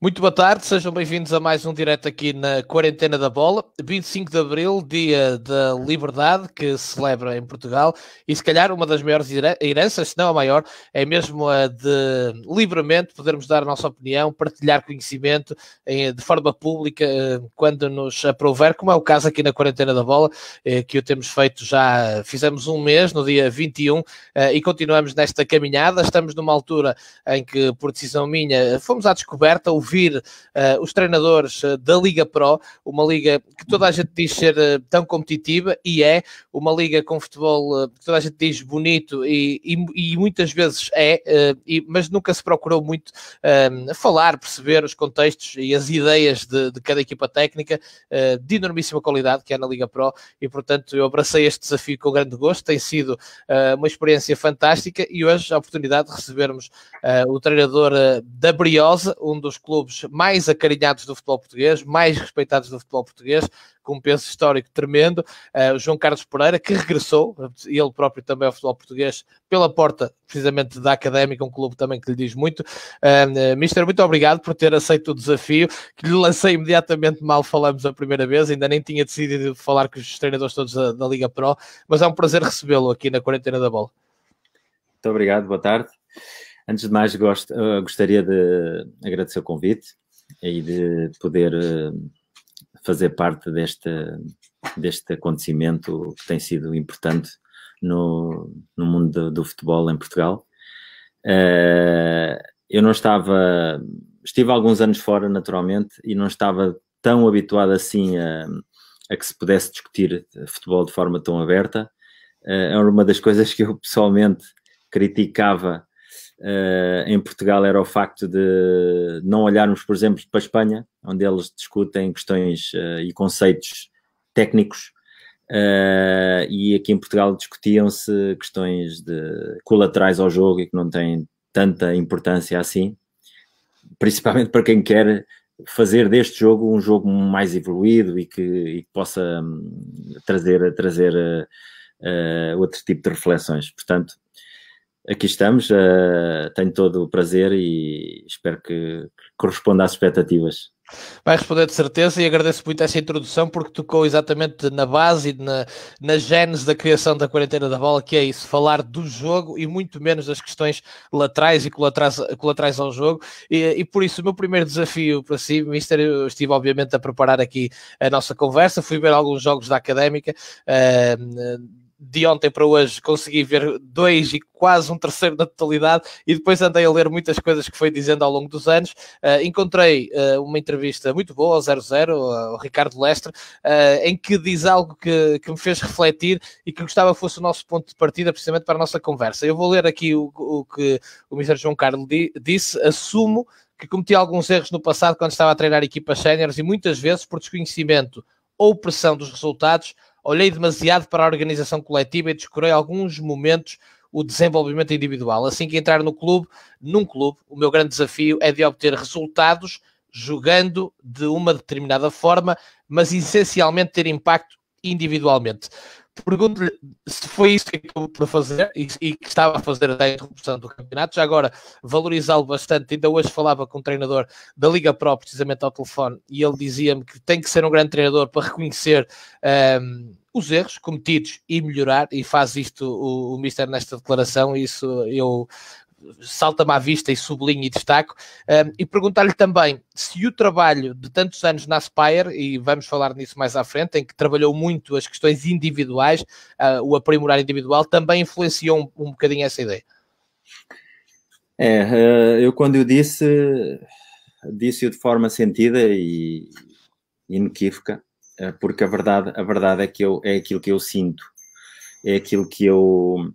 Muito boa tarde, sejam bem-vindos a mais um direto aqui na Quarentena da Bola. 25 de Abril, dia da liberdade que se celebra em Portugal, e se calhar uma das maiores heranças, se não a maior, é mesmo a de livremente podermos dar a nossa opinião, partilhar conhecimento de forma pública quando nos aprouver, como é o caso aqui na Quarentena da Bola, que o temos feito já, fizemos um mês, no dia 21, e continuamos nesta caminhada. Estamos numa altura em que, por decisão minha, fomos à descoberta, ouvir os treinadores da Liga Pro, uma liga que toda a gente diz ser tão competitiva, e é uma liga com futebol que toda a gente diz bonito e muitas vezes mas nunca se procurou muito falar, perceber os contextos e as ideias de cada equipa técnica de enormíssima qualidade que é na Liga Pro, e portanto eu abracei este desafio com grande gosto. Tem sido uma experiência fantástica, e hoje a oportunidade de recebermos o treinador da Briosa, um dos clubes mais acarinhados do futebol português, mais respeitados do futebol português, com um peso histórico tremendo, o João Carlos Pereira, que regressou, ele próprio também ao futebol português, pela porta precisamente da Académica, um clube também que lhe diz muito. Mister, muito obrigado por ter aceito o desafio, que lhe lancei imediatamente mal falamos a primeira vez, ainda nem tinha decidido falar com os treinadores todos da Liga Pro, mas é um prazer recebê-lo aqui na Quarentena da Bola. Muito obrigado, boa tarde. Antes de mais, gostaria de agradecer o convite e de poder fazer parte deste acontecimento que tem sido importante no mundo do futebol em Portugal. Eu não estive alguns anos fora, naturalmente, e não estava tão habituado assim a que se pudesse discutir futebol de forma tão aberta. É uma das coisas que eu pessoalmente criticava em Portugal, era o facto de não olharmos, por exemplo, para a Espanha, onde eles discutem questões e conceitos técnicos, e aqui em Portugal discutiam-se questões de colaterais ao jogo e que não têm tanta importância assim, principalmente para quem quer fazer deste jogo um jogo mais evoluído e que possa trazer outro tipo de reflexões. Portanto, aqui estamos, tenho todo o prazer e espero que corresponda às expectativas. Vai responder de certeza, e agradeço muito essa introdução, porque tocou exatamente na base e na gênese da criação da Quarentena da Bola, que é isso, falar do jogo e muito menos das questões laterais e colaterais ao jogo, e por isso o meu primeiro desafio para si, Mister, eu estive obviamente a preparar aqui a nossa conversa, fui ver alguns jogos da Académica, de ontem para hoje consegui ver 2 e quase um terceiro da totalidade, e depois andei a ler muitas coisas que foi dizendo ao longo dos anos. Encontrei uma entrevista muito boa ao 00, ao Ricardo Lestre, em que diz algo que me fez refletir e que gostava que fosse o nosso ponto de partida precisamente para a nossa conversa. Eu vou ler aqui o que o Mr. João Carlos disse. Assumo que cometi alguns erros no passado quando estava a treinar equipas séniores, e muitas vezes por desconhecimento ou pressão dos resultados olhei demasiado para a organização coletiva e descurei alguns momentos o desenvolvimento individual. Assim que entrar num clube, o meu grande desafio é de obter resultados jogando de uma determinada forma, mas essencialmente ter impacto individualmente. Pergunto-lhe se foi isso que acabou por fazer e que estava a fazer até a interrupção do campeonato. Já agora, valorizá-lo bastante. Ainda hoje falava com um treinador da Liga Pro, precisamente ao telefone, e ele dizia-me que tem que ser um grande treinador para reconhecer os erros cometidos e melhorar, e faz isto o Mister nesta declaração. Isso eu salta-me à vista e sublinho e destaco, e perguntar-lhe também se o trabalho de tantos anos na Aspire, e vamos falar nisso mais à frente, em que trabalhou muito as questões individuais, o aprimorar individual, também influenciou um bocadinho essa ideia. Eu quando eu disse-o de forma sentida e inequívoca, porque a verdade é que é aquilo que eu sinto, é aquilo que eu...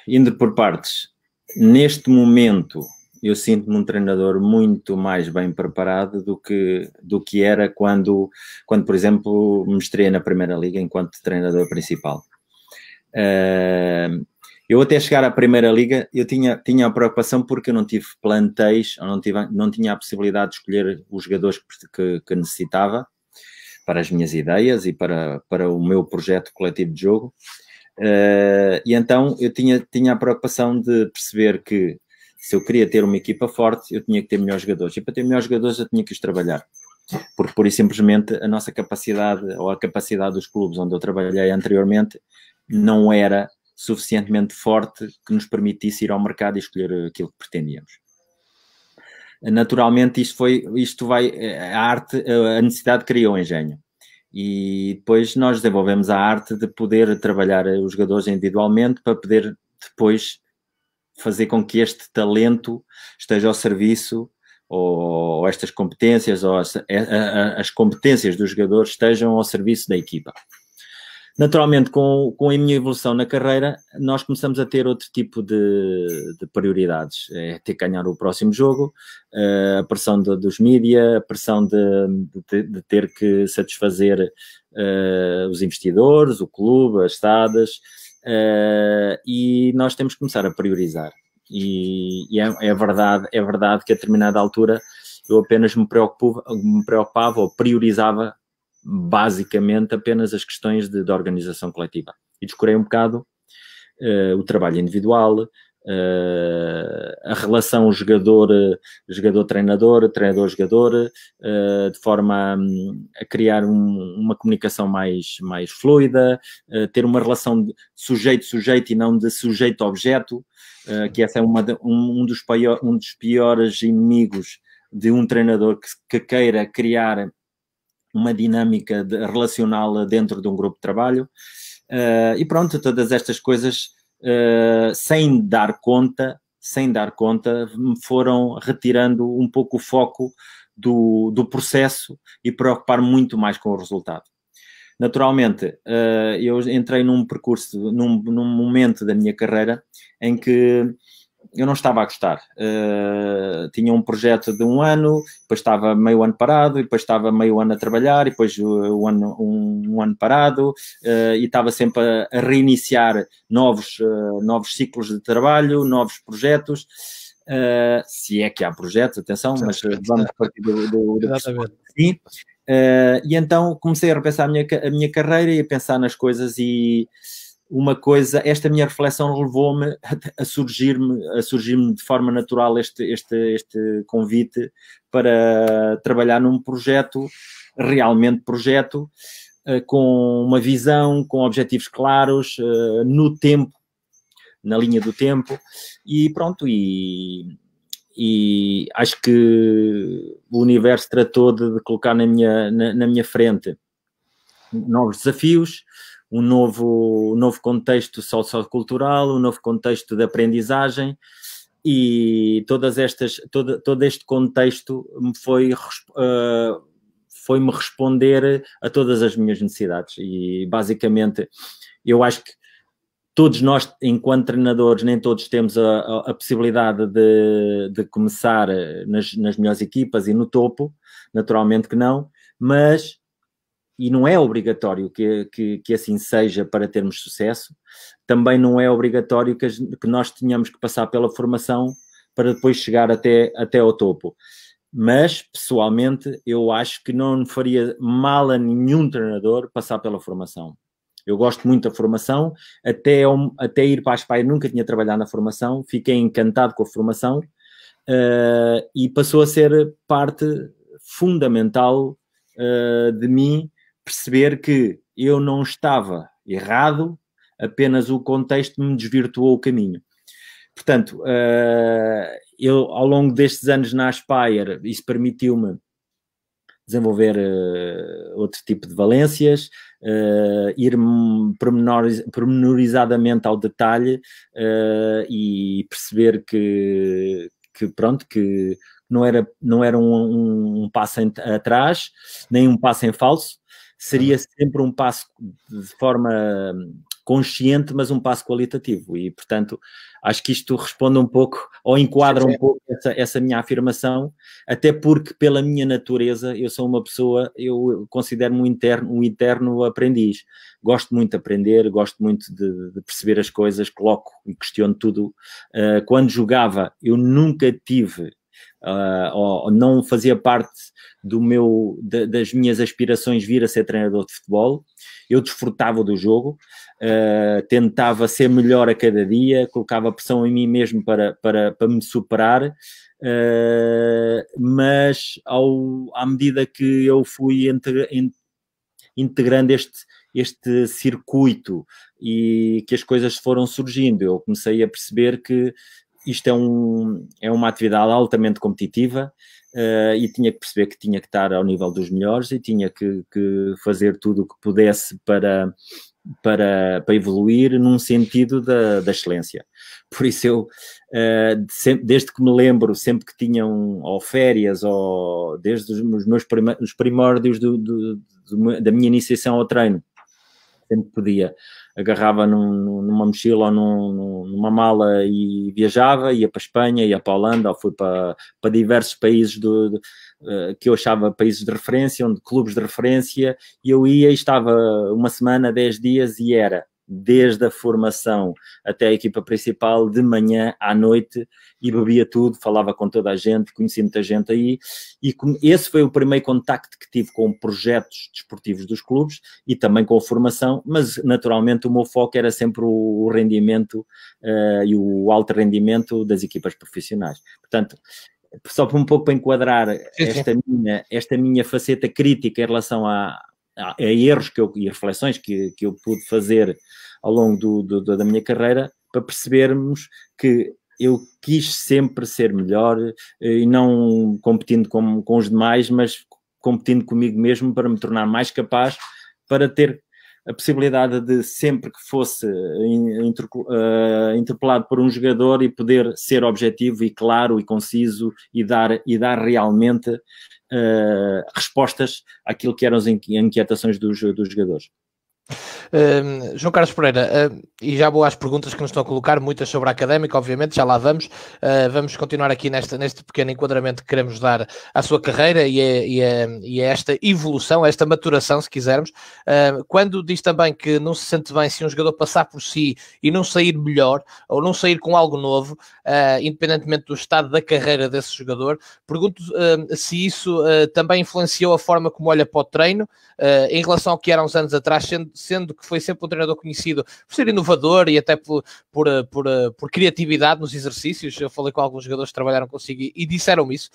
indo por partes, neste momento eu sinto-me um treinador muito mais bem preparado do que era quando, por exemplo, me estreiei na Primeira Liga enquanto treinador principal. Eu até chegar à Primeira Liga, eu tinha a preocupação porque eu não tive plantéis, não tinha a possibilidade de escolher os jogadores que necessitava para as minhas ideias e para o meu projeto coletivo de jogo. E então eu tinha a preocupação de perceber que Se eu queria ter uma equipa forte, eu tinha que ter melhores jogadores. E para ter melhores jogadores, eu tinha que os trabalhar. Porque, pura e simplesmente, a nossa capacidade, ou a capacidade dos clubes onde eu trabalhei anteriormente, não era suficientemente forte que nos permitisse ir ao mercado e escolher aquilo que pretendíamos. Naturalmente, a necessidade criou o engenho. E depois nós desenvolvemos a arte de poder trabalhar os jogadores individualmente para poder depois fazer com que este talento esteja ao serviço, ou estas competências, ou as competências dos jogadores estejam ao serviço da equipa. Naturalmente, com a minha evolução na carreira, nós começamos a ter outro tipo de prioridades. É ter que ganhar o próximo jogo, a pressão dos mídia, a pressão de ter que satisfazer os investidores, o clube, as SADs, e nós temos que começar a priorizar. E é verdade que a determinada altura eu apenas me preocupava ou priorizava basicamente apenas as questões de organização coletiva. E descurei um bocado o trabalho individual, a relação jogador-treinador, treinador-jogador, de forma a criar uma comunicação mais fluida, ter uma relação de sujeito-sujeito e não de sujeito-objeto, que essa é um dos piores inimigos de um treinador que queira criar uma dinâmica relacional dentro de um grupo de trabalho. E pronto, todas estas coisas, sem dar conta, me foram retirando um pouco o foco do processo e preocupar muito mais com o resultado. Naturalmente, eu entrei num percurso, num momento da minha carreira em que eu não estava a gostar. Tinha um projeto de 1 ano, depois estava meio ano parado, e depois estava meio ano a trabalhar, e depois um ano parado, e estava sempre a reiniciar novos ciclos de trabalho, novos projetos, se é que há projetos, atenção, mas vamos partir do sim. E então comecei a repensar a minha carreira e a pensar nas coisas, e esta minha reflexão levou-me a surgir-me de forma natural este convite para trabalhar num projeto, com uma visão, com objetivos claros, no tempo, na linha do tempo, e pronto, e acho que o universo tratou de colocar na minha frente novos desafios, um novo contexto sociocultural, um novo contexto de aprendizagem, e todo este contexto foi-me responder a todas as minhas necessidades. E basicamente eu acho que todos nós, enquanto treinadores, nem todos temos a possibilidade de começar nas melhores equipas e no topo, naturalmente que não, mas e não é obrigatório que assim seja para termos sucesso. Também não é obrigatório que nós tenhamos que passar pela formação para depois chegar até ao topo. Mas, pessoalmente, eu acho que não faria mal a nenhum treinador passar pela formação. Eu gosto muito da formação, até ir para a Espanha nunca tinha trabalhado na formação, fiquei encantado com a formação, e passou a ser parte fundamental de mim perceber que eu não estava errado, apenas o contexto me desvirtuou o caminho. Portanto, eu, ao longo destes anos na Aspire, isso permitiu-me desenvolver outro tipo de valências, ir pormenorizadamente ao detalhe, e perceber que não era um passo atrás, nem um passo em falso, seria sempre um passo de forma consciente, mas um passo qualitativo. E, portanto, acho que isto responde um pouco, ou enquadra um pouco essa minha afirmação, até porque, pela minha natureza, eu sou uma pessoa, eu considero-me um eterno aprendiz. Gosto muito de aprender, gosto muito de perceber as coisas, coloco e questiono tudo. Quando jogava, eu nunca tive ou não fazia parte das minhas aspirações vir a ser treinador de futebol. Eu desfrutava do jogo, tentava ser melhor a cada dia, colocava pressão em mim mesmo para me superar, mas à medida que eu fui integrando este circuito e que as coisas foram surgindo, eu comecei a perceber que isto é uma atividade altamente competitiva, e tinha que perceber que tinha que estar ao nível dos melhores e tinha que fazer tudo o que pudesse para evoluir num sentido da excelência. Por isso eu, desde que me lembro, sempre que tinham ou férias, ou desde os primórdios da minha iniciação ao treino, sempre podia, agarrava numa mochila ou numa mala e viajava, ia para a Espanha, ia para a Holanda, ou fui para diversos países que eu achava países de referência, clubes de referência, e eu ia e estava uma semana, 10 dias, e era desde a formação até a equipa principal, de manhã à noite, e bebia tudo, falava com toda a gente, conhecia muita gente aí, e esse foi o primeiro contacto que tive com projetos desportivos dos clubes e também com a formação, mas naturalmente o meu foco era sempre o rendimento e o alto rendimento das equipas profissionais. Portanto, só um pouco para enquadrar esta minha faceta crítica em relação a erros e reflexões que eu pude fazer ao longo da minha carreira, para percebermos que eu quis sempre ser melhor, e não competindo com os demais, mas competindo comigo mesmo para me tornar mais capaz, para ter a possibilidade de, sempre que fosse interpelado por um jogador, e poder ser objetivo e claro e conciso e dar realmente respostas àquilo que eram as inquietações dos jogadores. João Carlos Pereira, e já vou às perguntas que nos estão a colocar, muitas sobre a Académica, obviamente, já lá vamos. Vamos continuar aqui neste pequeno enquadramento que queremos dar à sua carreira e a esta evolução, a esta maturação, se quisermos. Quando diz também que não se sente bem se um jogador passar por si e não sair melhor, ou não sair com algo novo, independentemente do estado da carreira desse jogador, pergunto se isso também influenciou a forma como olha para o treino, em relação ao que era uns anos atrás, sendo que foi sempre um treinador conhecido por ser inovador e até por criatividade nos exercícios. Eu falei com alguns jogadores que trabalharam consigo e disseram isso,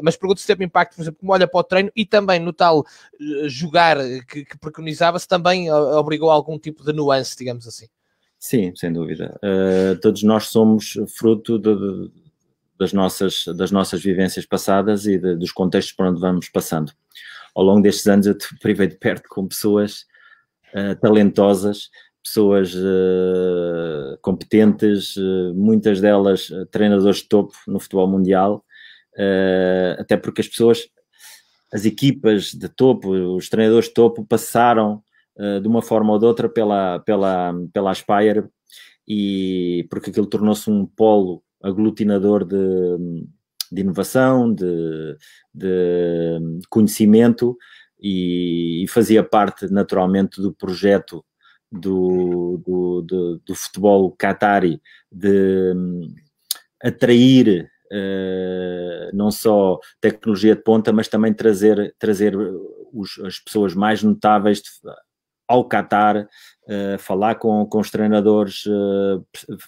mas pergunto se teve impacto, por exemplo, como olha para o treino, e também no tal jogar que preconizava, se também obrigou a algum tipo de nuance, digamos assim. Sim, sem dúvida. Todos nós somos fruto das nossas vivências passadas e dos contextos por onde vamos passando. Ao longo destes anos eu te privei de perto com pessoas talentosas, pessoas competentes, muitas delas treinadores de topo no futebol mundial, até porque as equipas de topo, os treinadores de topo passaram de uma forma ou de outra pela Aspire, e porque aquilo tornou-se um polo aglutinador de inovação, de conhecimento, e fazia parte naturalmente do projeto do futebol qatari, de atrair não só tecnologia de ponta, mas também trazer as pessoas mais notáveis ao Qatar, falar com os treinadores,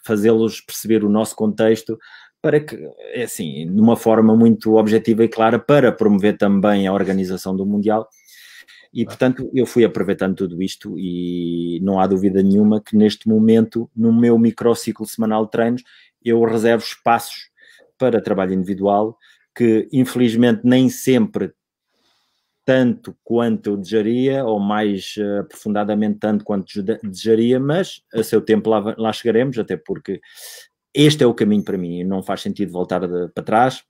fazê-los perceber o nosso contexto, para que, assim, de uma forma muito objetiva e clara, para promover também a organização do Mundial. E, portanto, eu fui aproveitando tudo isto, e não há dúvida nenhuma que neste momento, no meu microciclo semanal de treinos, eu reservo espaços para trabalho individual, que infelizmente nem sempre tanto quanto eu desejaria, ou mais aprofundadamente tanto quanto desejaria, mas a seu tempo lá chegaremos, até porque este é o caminho para mim, não faz sentido voltar para trás.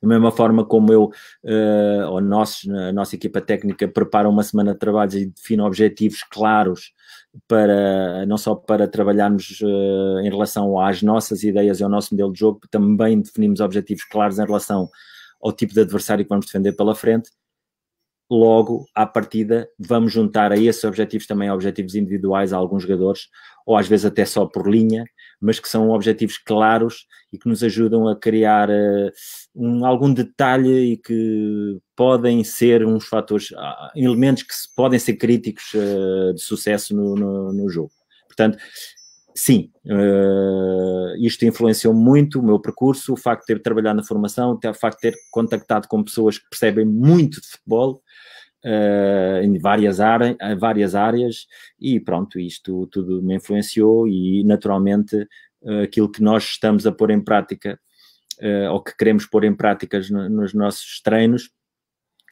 Da mesma forma como a nossa equipa técnica prepara uma semana de trabalhos e define objetivos claros, não só para trabalharmos em relação às nossas ideias e ao nosso modelo de jogo, também definimos objetivos claros em relação ao tipo de adversário que vamos defender pela frente. Logo, à partida, vamos juntar a esses objetivos também objetivos individuais a alguns jogadores, ou às vezes até só por linha, mas que são objetivos claros e que nos ajudam a criar algum detalhe e que podem ser uns fatores, elementos que podem ser críticos de sucesso no jogo. Portanto, sim, isto influenciou muito o meu percurso, o facto de ter trabalhado na formação, o facto de ter contactado com pessoas que percebem muito de futebol, em várias áreas, e pronto, isto tudo me influenciou e naturalmente aquilo que nós estamos a pôr em prática, ou que queremos pôr em práticas nos nossos treinos,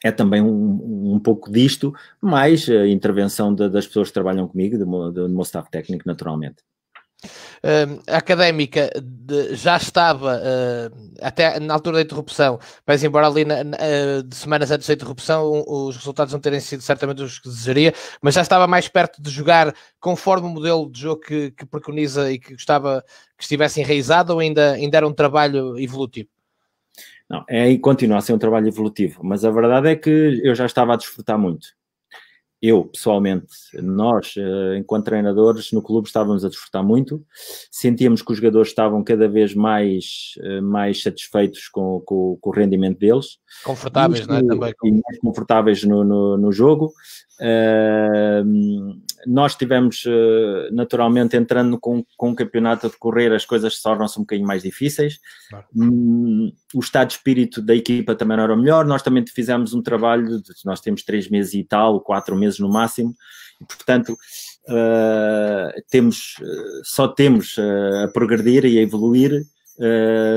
é também um pouco disto, mais a intervenção das pessoas que trabalham comigo, do meu staff técnico, naturalmente. A Académica já estava, até na altura da interrupção, mas embora ali de semanas antes da interrupção os resultados não terem sido certamente os que desejaria, mas já estava mais perto de jogar conforme o modelo de jogo que preconiza e que gostava que estivesse enraizado, ou ainda era um trabalho evolutivo? Não, e continua a ser um trabalho evolutivo, mas a verdade é que eu já estava a desfrutar muito. Eu, pessoalmente, nós, enquanto treinadores, no clube estávamos a desfrutar muito, sentíamos que os jogadores estavam cada vez mais satisfeitos com o rendimento deles. Confortáveis, não é? Também. E mais confortáveis no jogo. Nós tivemos, naturalmente, entrando com um campeonato a decorrer, as coisas tornam-se um bocadinho mais difíceis. Claro. O estado de espírito da equipa também não era o melhor. Nós também fizemos um trabalho, nós temos 3 meses e tal, 4 meses no máximo, e, portanto, só temos a progredir e a evoluir.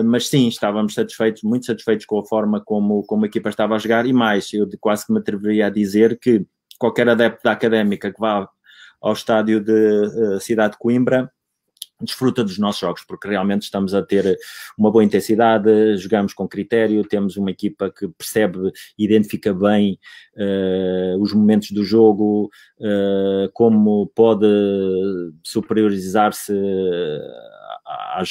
Mas sim, estávamos muito satisfeitos com a forma como a equipa estava a jogar, e mais, eu quase que me atreveria a dizer que qualquer adepto da Académica que vá ao estádio de Cidade de Coimbra desfruta dos nossos jogos, porque realmente estamos a ter uma boa intensidade, jogamos com critério, temos uma equipa que percebe, identifica bem os momentos do jogo, como pode superiorizar-se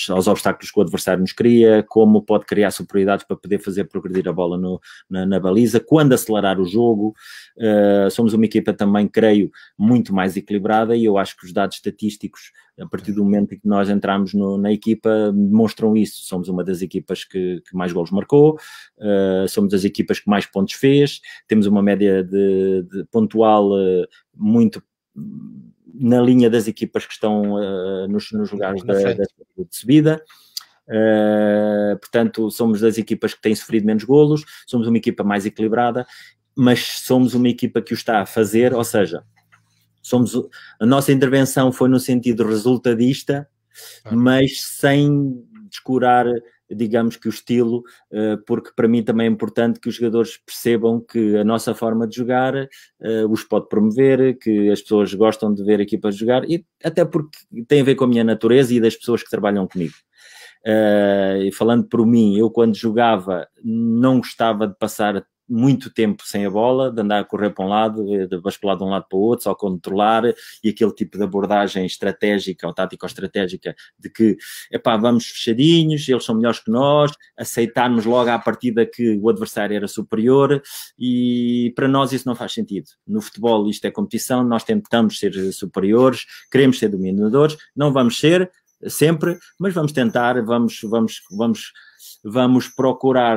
aos obstáculos que o adversário nos cria, como pode criar superioridades para poder fazer progredir a bola na baliza, quando acelerar o jogo. Somos uma equipa também, creio, muito mais equilibrada, e eu acho que os dados estatísticos, a partir do momento em que nós entramos na equipa, demonstram isso. Somos uma das equipas que mais golos marcou, somos das equipas que mais pontos fez, temos uma média de pontual muito na linha das equipas que estão nos lugares de subida. Portanto, somos das equipas que têm sofrido menos golos, somos uma equipa mais equilibrada, mas somos uma equipa que o está a fazer, ou seja, a nossa intervenção foi no sentido resultadista, mas sem descurar, digamos, que o estilo, porque para mim também é importante que os jogadores percebam que a nossa forma de jogar os pode promover, que as pessoas gostam de ver equipas jogar, e até porque tem a ver com a minha natureza e das pessoas que trabalham comigo. E falando por mim, eu quando jogava não gostava de passar muito tempo sem a bola, de andar a correr para um lado, de bascular de um lado para o outro, só controlar, e aquele tipo de abordagem estratégica ou tático-estratégica de que, vamos fechadinhos, eles são melhores que nós, aceitarmos logo à partida que o adversário era superior, e para nós isso não faz sentido. No futebol isto é competição, nós tentamos ser superiores, queremos ser dominadores, não vamos ser sempre, mas vamos tentar, vamos procurar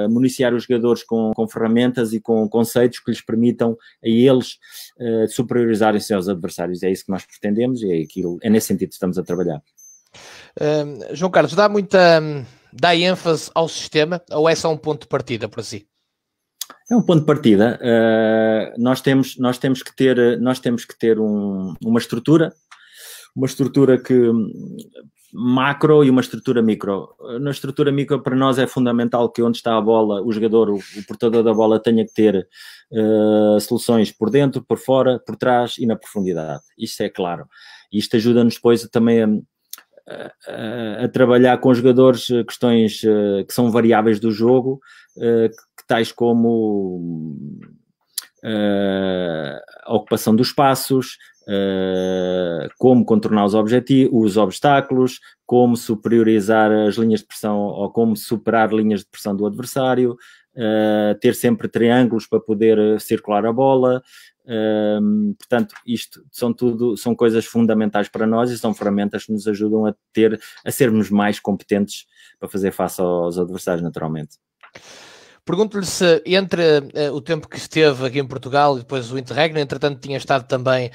municiar os jogadores com ferramentas e com conceitos que lhes permitam a eles superiorizarem-se aos adversários. É isso que nós pretendemos e é nesse sentido que estamos a trabalhar. João Carlos, dá ênfase ao sistema, ou é só um ponto de partida para si? É um ponto de partida. Nós temos que ter uma estrutura que macro e uma estrutura micro. Na estrutura micro, para nós é fundamental que onde está a bola, o jogador, o portador da bola, tenha que ter soluções por dentro, por fora, por trás e na profundidade. Isto é claro. Isto ajuda-nos depois também a trabalhar com os jogadores questões que são variáveis do jogo, tais como a ocupação dos espaços, como contornar os obstáculos, como superiorizar as linhas de pressão ou como superar linhas de pressão do adversário, ter sempre triângulos para poder circular a bola, Portanto, isto são coisas fundamentais para nós e são ferramentas que nos ajudam a sermos mais competentes para fazer face aos adversários, naturalmente. Pergunto-lhe se entre o tempo que esteve aqui em Portugal e depois o Interregno, entretanto tinha estado também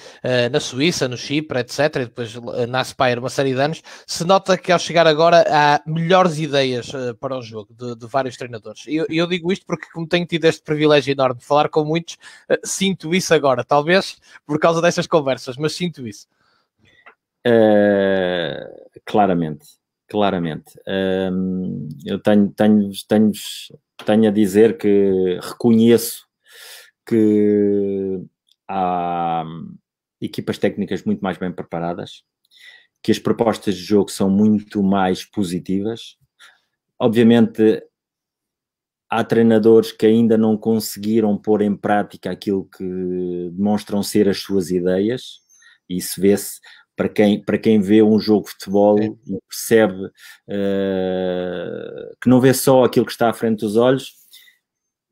na Suíça, no Chipre, etc., e depois na Aspire uma série de anos, se nota que ao chegar agora há melhores ideias para o jogo de vários treinadores. E eu digo isto porque, como tenho tido este privilégio enorme de falar com muitos, sinto isso agora, talvez por causa destas conversas, mas sinto isso. Claramente. Eu tenho a dizer que reconheço que há equipas técnicas muito mais bem preparadas, que as propostas de jogo são muito mais positivas. Obviamente, há treinadores que ainda não conseguiram pôr em prática aquilo que demonstram ser as suas ideias, e isso vê-se para quem vê um jogo de futebol e percebe que não vê só aquilo que está à frente dos olhos,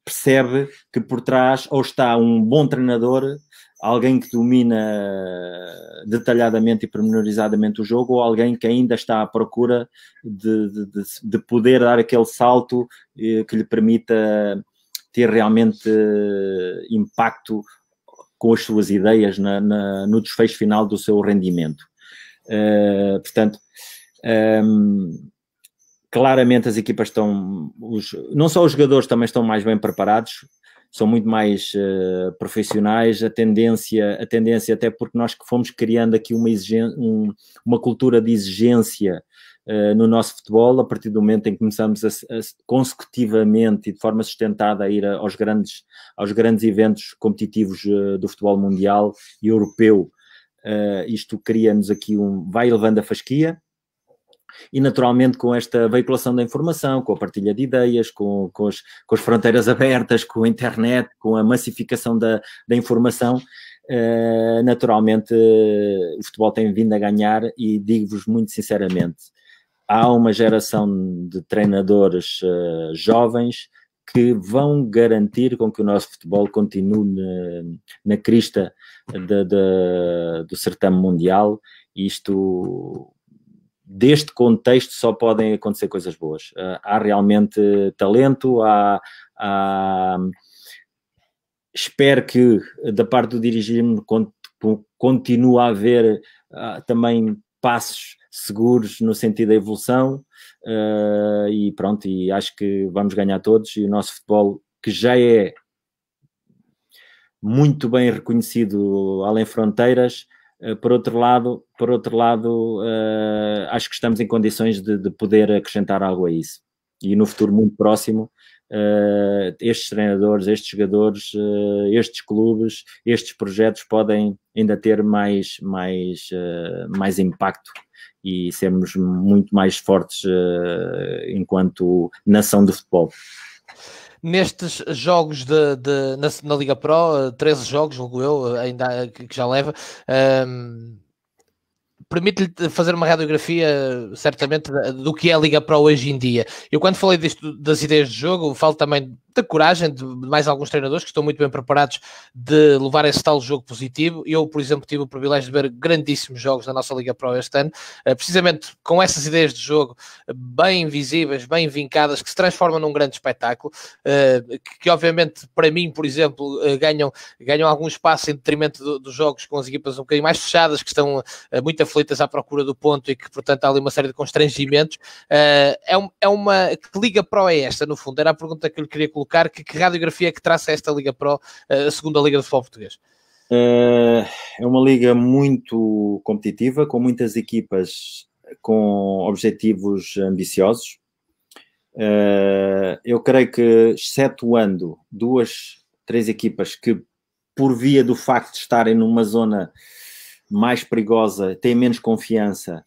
percebe que por trás ou está um bom treinador, alguém que domina detalhadamente e pormenorizadamente o jogo, ou alguém que ainda está à procura de poder dar aquele salto que lhe permita ter realmente impacto com as suas ideias no desfecho final do seu rendimento. Portanto, claramente as equipas não só os jogadores também estão mais bem preparados, são muito mais profissionais, a tendência até porque nós fomos criando aqui uma cultura de exigência no nosso futebol, a partir do momento em que começamos a consecutivamente e de forma sustentada a ir aos grandes eventos competitivos do futebol mundial e europeu. Isto cria-nos aqui vai levando a fasquia, e naturalmente com esta veiculação da informação, com a partilha de ideias, com as fronteiras abertas, com a internet, com a massificação da informação, naturalmente o futebol tem vindo a ganhar, e digo-vos muito sinceramente, há uma geração de treinadores jovens que vão garantir com que o nosso futebol continue na crista do certame mundial. Isto, deste contexto, só podem acontecer coisas boas. Há realmente talento, espero que da parte do dirigismo continue a haver também passos seguros no sentido da evolução, e pronto, e acho que vamos ganhar todos, e o nosso futebol, que já é muito bem reconhecido além fronteiras, por outro lado, acho que estamos em condições de poder acrescentar algo a isso, e no futuro muito próximo estes treinadores, estes jogadores, estes clubes, estes projetos podem ainda ter mais impacto e sermos muito mais fortes enquanto nação do futebol. Nestes jogos na Liga Pro, 13 jogos, julgo eu, ainda que já leva, permite-lhe fazer uma radiografia, certamente, do que é a Liga Pro hoje em dia. Eu, quando falei disto, das ideias de jogo, falo também da coragem de mais alguns treinadores que estão muito bem preparados de levar esse tal jogo positivo. Eu, por exemplo, tive o privilégio de ver grandíssimos jogos na nossa Liga Pro este ano, precisamente com essas ideias de jogo bem visíveis, bem vincadas, que se transformam num grande espetáculo, que obviamente, para mim, por exemplo, ganham algum espaço em detrimento dos jogos com as equipas um bocadinho mais fechadas, que estão muito aflitas à procura do ponto e que, portanto, há ali uma série de constrangimentos. Que Liga Pro é esta, no fundo? Era a pergunta que eu lhe queria colocar. Que radiografia é que traça esta Liga Pro, a segunda Liga de Futebol Português? É uma liga muito competitiva, com muitas equipas com objetivos ambiciosos. Eu creio que, excetuando 2, 3 equipas que, por via do facto de estarem numa zona mais perigosa, têm menos confiança,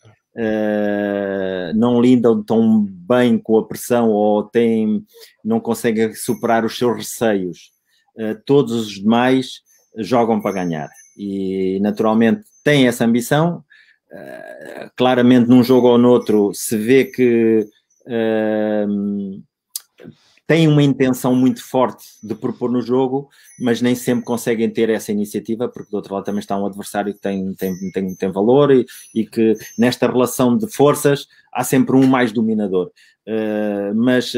não lidam tão bem com a pressão ou não conseguem superar os seus receios, todos os demais jogam para ganhar e naturalmente têm essa ambição. Claramente num jogo ou noutro se vê que têm uma intenção muito forte de propor no jogo, mas nem sempre conseguem ter essa iniciativa, porque do outro lado também está um adversário que tem valor e que nesta relação de forças há sempre um mais dominador. Mas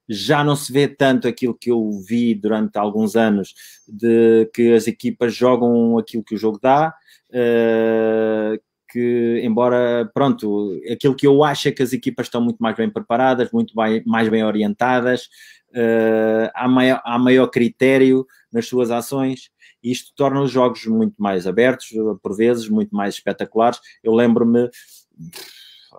já não se vê tanto aquilo que eu vi durante alguns anos, de que as equipas jogam aquilo que o jogo dá, que embora, pronto, aquilo que eu acho é que as equipas estão muito mais bem preparadas, mais bem orientadas, há maior critério nas suas ações, e isto torna os jogos muito mais abertos, por vezes, muito mais espetaculares. Eu lembro-me,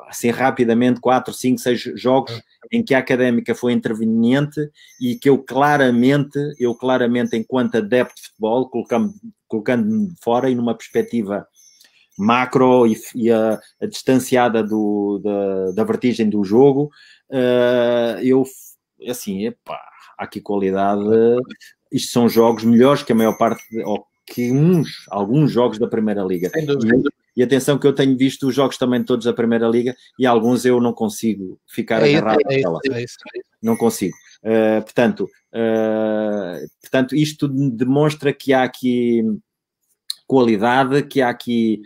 assim, rapidamente, 4, 5, 6 jogos em que a Académica foi interveniente e que eu claramente, enquanto adepto de futebol, colocando-me fora e numa perspectiva macro e a distanciada da vertigem do jogo, eu, assim, epá, há aqui qualidade. Isto são jogos melhores que a maior parte, ou que alguns jogos da Primeira Liga. E atenção que eu tenho visto os jogos também todos da Primeira Liga e alguns eu não consigo ficar agarrado a ela. Não consigo. Portanto, isto demonstra que há aqui qualidade, que há aqui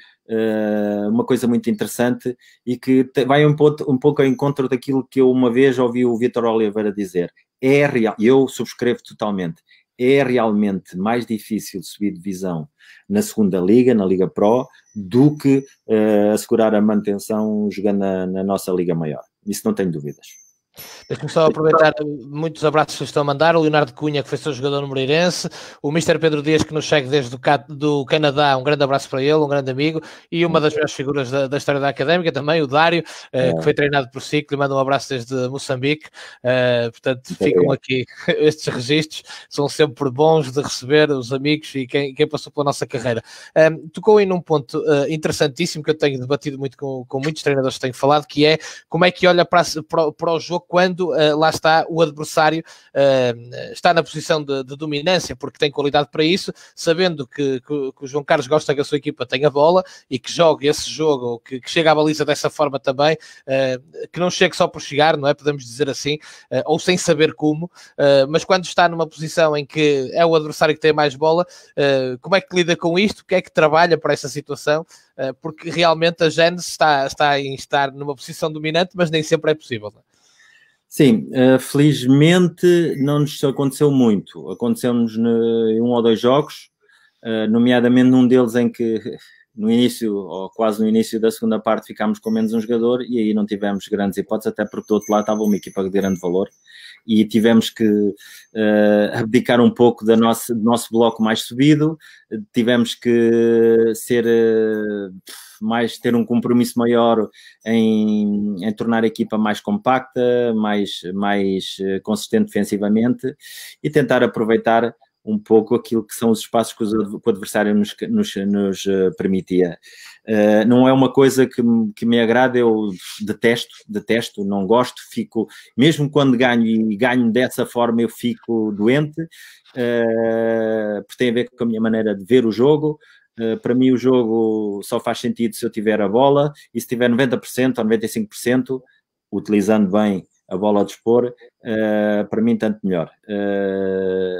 uma coisa muito interessante e que vai um pouco ao encontro daquilo que eu uma vez ouvi o Vítor Oliveira dizer. É real, eu subscrevo totalmente. É realmente mais difícil subir divisão na segunda Liga, na Liga Pro, do que assegurar a manutenção jogando na nossa Liga Maior. Isso não tenho dúvidas. Deixa-me só aproveitar muitos abraços que estão a mandar. O Leonardo Cunha, que foi seu jogador no Moreirense, o Mr. Pedro Dias, que nos segue desde do Canadá, um grande abraço para ele, um grande amigo, e uma das melhores figuras da história da Académica também, o Dário, que foi treinado por si, que lhe manda um abraço desde Moçambique. Portanto, ficam aqui estes registros, são sempre bons de receber os amigos e quem passou pela nossa carreira. Tocou aí num ponto interessantíssimo que eu tenho debatido muito com muitos treinadores que tenho falado, que é como é que olha para o jogo quando lá está o adversário está na posição de dominância, porque tem qualidade para isso, sabendo que o João Carlos gosta que a sua equipa tenha bola e que jogue esse jogo, que chegue à baliza dessa forma também, que não chegue só por chegar, não é? Podemos dizer assim, ou sem saber como, mas quando está numa posição em que é o adversário que tem mais bola, como é que lida com isto? O que é que trabalha para essa situação? Porque realmente a Gênesis está em estar numa posição dominante, mas nem sempre é possível, não é? Sim, felizmente não nos aconteceu muito. Aconteceu-nos em 1 ou 2 jogos, nomeadamente num deles em que no início, ou quase no início da segunda parte, ficámos com menos um jogador e aí não tivemos grandes hipóteses, até porque do outro lado estava uma equipa de grande valor e tivemos que abdicar um pouco do nosso bloco mais subido, tivemos que ter um compromisso maior em tornar a equipa mais compacta, mais consistente defensivamente e tentar aproveitar um pouco aquilo que são os espaços que o adversário nos permitia. Não é uma coisa que me agrada, eu detesto, não gosto, fico, mesmo quando ganho e ganho dessa forma, eu fico doente, porque tem a ver com a minha maneira de ver o jogo. Para mim o jogo só faz sentido se eu tiver a bola e se tiver 90% ou 95%, utilizando bem a bola a dispor, para mim tanto melhor.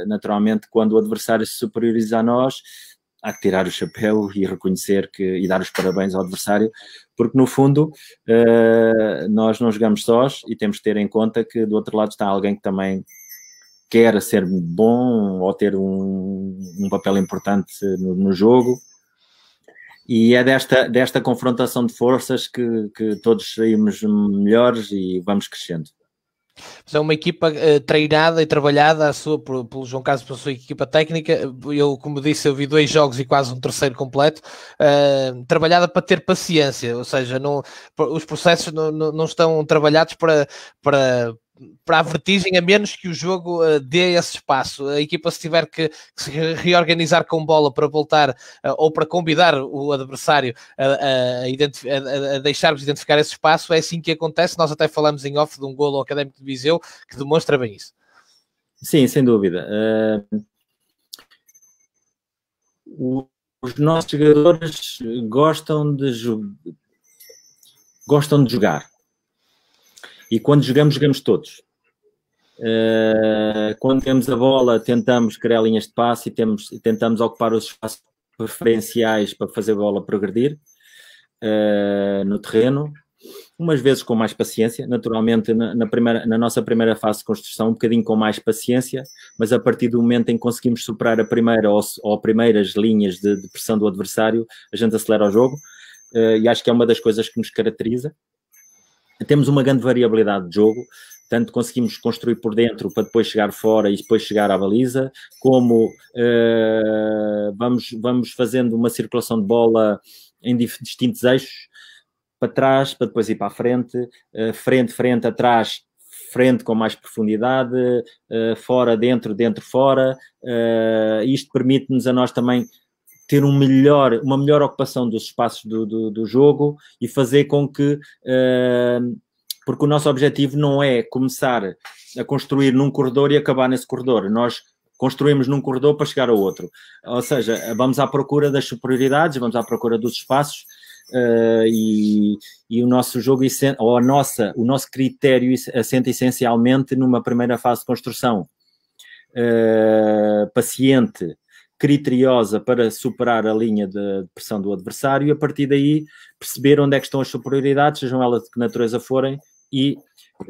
Naturalmente, quando o adversário se superioriza a nós, há que tirar o chapéu e reconhecer e dar os parabéns ao adversário, porque no fundo nós não jogamos sós e temos que ter em conta que do outro lado está alguém que também quer ser bom ou ter um papel importante no jogo. E é desta confrontação de forças que todos saímos melhores e vamos crescendo. É uma equipa treinada e trabalhada pelo João Carlos, pela sua equipa técnica. Eu, como disse, eu vi 2 jogos e quase um terceiro completo, trabalhada para ter paciência, ou seja, os processos não estão trabalhados para a vertigem, a menos que o jogo dê esse espaço. A equipa, se tiver que se reorganizar com bola para voltar ou para convidar o adversário a deixar-vos identificar esse espaço, é assim que acontece. Nós até falamos em off de um golo ao Académico de Viseu que demonstra bem isso. Sim, sem dúvida. Os nossos jogadores gostam de jogar. E quando jogamos todos. Quando temos a bola, tentamos criar linhas de passe e tentamos ocupar os espaços preferenciais para fazer a bola progredir no terreno. Umas vezes com mais paciência, naturalmente na nossa primeira fase de construção, um bocadinho com mais paciência, mas a partir do momento em que conseguimos superar a primeira ou primeiras linhas de pressão do adversário, a gente acelera o jogo, e acho que é uma das coisas que nos caracteriza. Temos uma grande variabilidade de jogo, tanto conseguimos construir por dentro para depois chegar fora e depois chegar à baliza, como vamos fazendo uma circulação de bola em distintos eixos, para trás, para depois ir para a frente, frente, atrás, frente com mais profundidade, fora, dentro, fora. Isto permite-nos a nós também ter uma melhor ocupação dos espaços do jogo e fazer com que... porque o nosso objetivo não é começar a construir num corredor e acabar nesse corredor. Nós construímos num corredor para chegar ao outro. Ou seja, vamos à procura das superioridades, vamos à procura dos espaços, e o nosso jogo, ou o nosso critério assenta essencialmente numa primeira fase de construção paciente, criteriosa para superar a linha de pressão do adversário e a partir daí perceber onde é que estão as superioridades, sejam elas de que natureza forem, e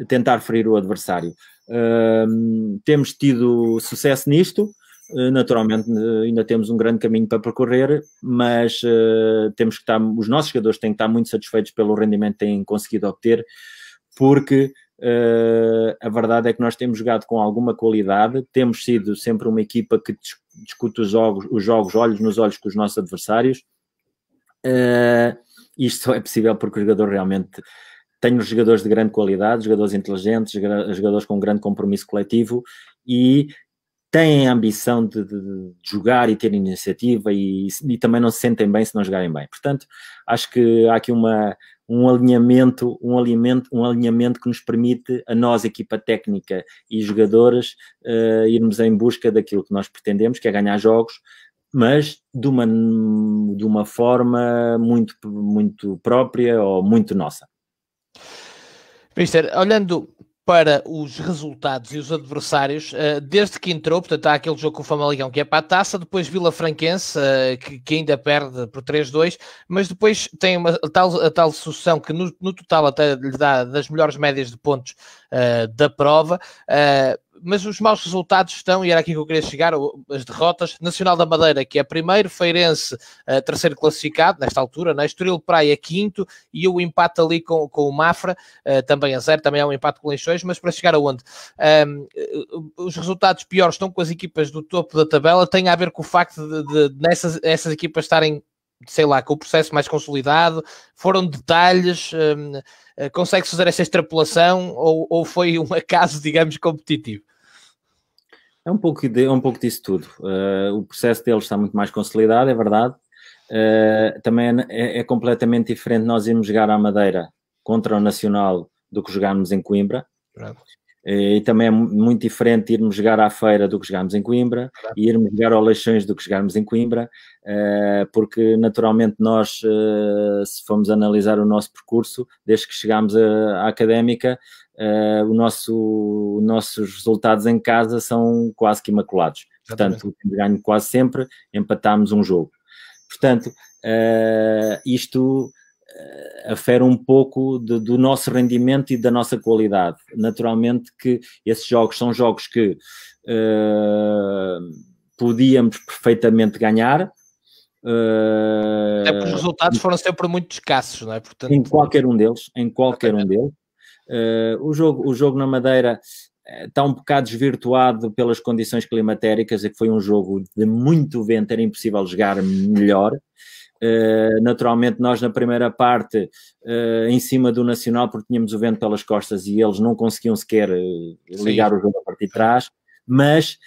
tentar ferir o adversário. Temos tido sucesso nisto. Naturalmente ainda temos um grande caminho para percorrer, mas temos que os nossos jogadores têm que estar muito satisfeitos pelo rendimento que têm conseguido obter, porque a verdade é que nós temos jogado com alguma qualidade, temos sido sempre uma equipa que discute os jogos olhos nos olhos com os nossos adversários. Isto só é possível porque o jogador realmente tem os jogadores de grande qualidade, jogadores inteligentes, jogadores com grande compromisso coletivo e têm a ambição de jogar e ter iniciativa e também não se sentem bem se não jogarem bem. Portanto, acho que há aqui um alinhamento que nos permite, a nós, equipa técnica e jogadores, irmos em busca daquilo que nós pretendemos, que é ganhar jogos, mas de uma forma muito, muito própria ou muito nossa. Mister, olhando para os resultados e os adversários, desde que entrou, portanto há aquele jogo com o Famalicão que é para a taça, depois Vila Franquense, que ainda perde por 3-2, mas depois tem a tal sucessão que no total até lhe dá das melhores médias de pontos da prova, mas os maus resultados estão, e era aqui que eu queria chegar, as derrotas. Nacional da Madeira, que é primeiro, Feirense, terceiro classificado, nesta altura, né? Estoril Praia, quinto, e o empate ali com o Mafra, também a 0, também é um empate com Leixões, mas para chegar aonde? Os resultados piores estão com as equipas do topo da tabela, tem a ver com o facto de essas equipas estarem, sei lá, com o processo mais consolidado, foram detalhes, consegue-se fazer essa extrapolação ou foi um acaso, digamos, competitivo? É um pouco disso tudo. O processo deles está muito mais consolidado, é verdade. Também é completamente diferente nós irmos jogar à Madeira contra o Nacional do que jogarmos em Coimbra. Pronto. E também é muito diferente irmos jogar à Feira do que jogarmos em Coimbra e irmos jogar ao Leixões do que jogarmos em Coimbra, porque naturalmente nós, se formos analisar o nosso percurso, desde que chegámos à Académica, os nossos resultados em casa são quase que imaculados. Portanto, ganho quase sempre, empatámos um jogo. Portanto, isto afere um pouco do nosso rendimento e da nossa qualidade. Naturalmente que esses jogos são jogos que podíamos perfeitamente ganhar. Até porque os resultados foram sempre muito escassos, não é? Portanto... Em qualquer um deles. O jogo na Madeira está um bocado desvirtuado pelas condições climatéricas, e que foi um jogo de muito vento, era impossível jogar melhor. Naturalmente nós na primeira parte em cima do Nacional, porque tínhamos o vento pelas costas e eles não conseguiam sequer ligar o jogo a partir de trás, mas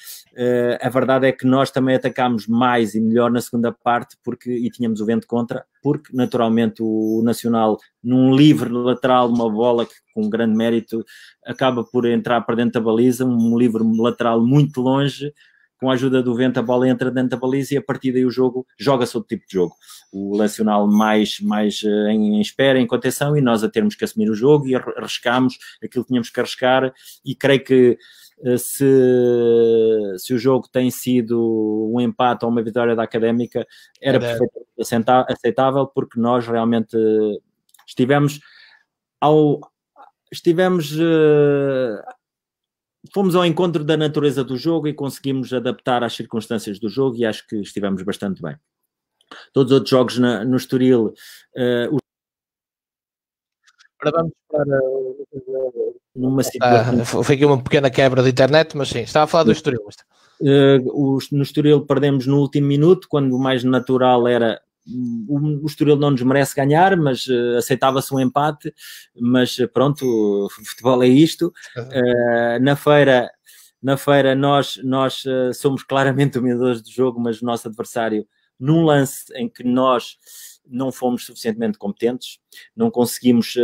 a verdade é que nós também atacámos mais e melhor na segunda parte e tínhamos o vento contra, porque naturalmente o Nacional, num livre lateral, uma bola que com grande mérito acaba por entrar para dentro da baliza, um livre lateral muito longe. Com a ajuda do vento, a bola entra dentro da baliza e a partir daí o jogo joga-se outro tipo de jogo. O Nacional mais em espera, em contenção, e nós a termos que assumir o jogo e arriscámos aquilo que tínhamos que arriscar, e creio que se o jogo tem sido um empate ou uma vitória da Académica, era perfeitamente aceitável, porque nós realmente estivemos fomos ao encontro da natureza do jogo e conseguimos adaptar às circunstâncias do jogo, e acho que estivemos bastante bem. Todos os outros jogos no Estoril... Agora vamos para numa situação... Foi aqui uma pequena quebra de internet, mas sim, estava a falar do Estoril. No Estoril perdemos no último minuto, quando o mais natural era... O Estoril não nos merece ganhar, mas aceitava-se um empate, mas pronto, o futebol é isto. Na feira nós somos claramente dominadores do jogo, mas o nosso adversário, num lance em que nós não fomos suficientemente competentes, não conseguimos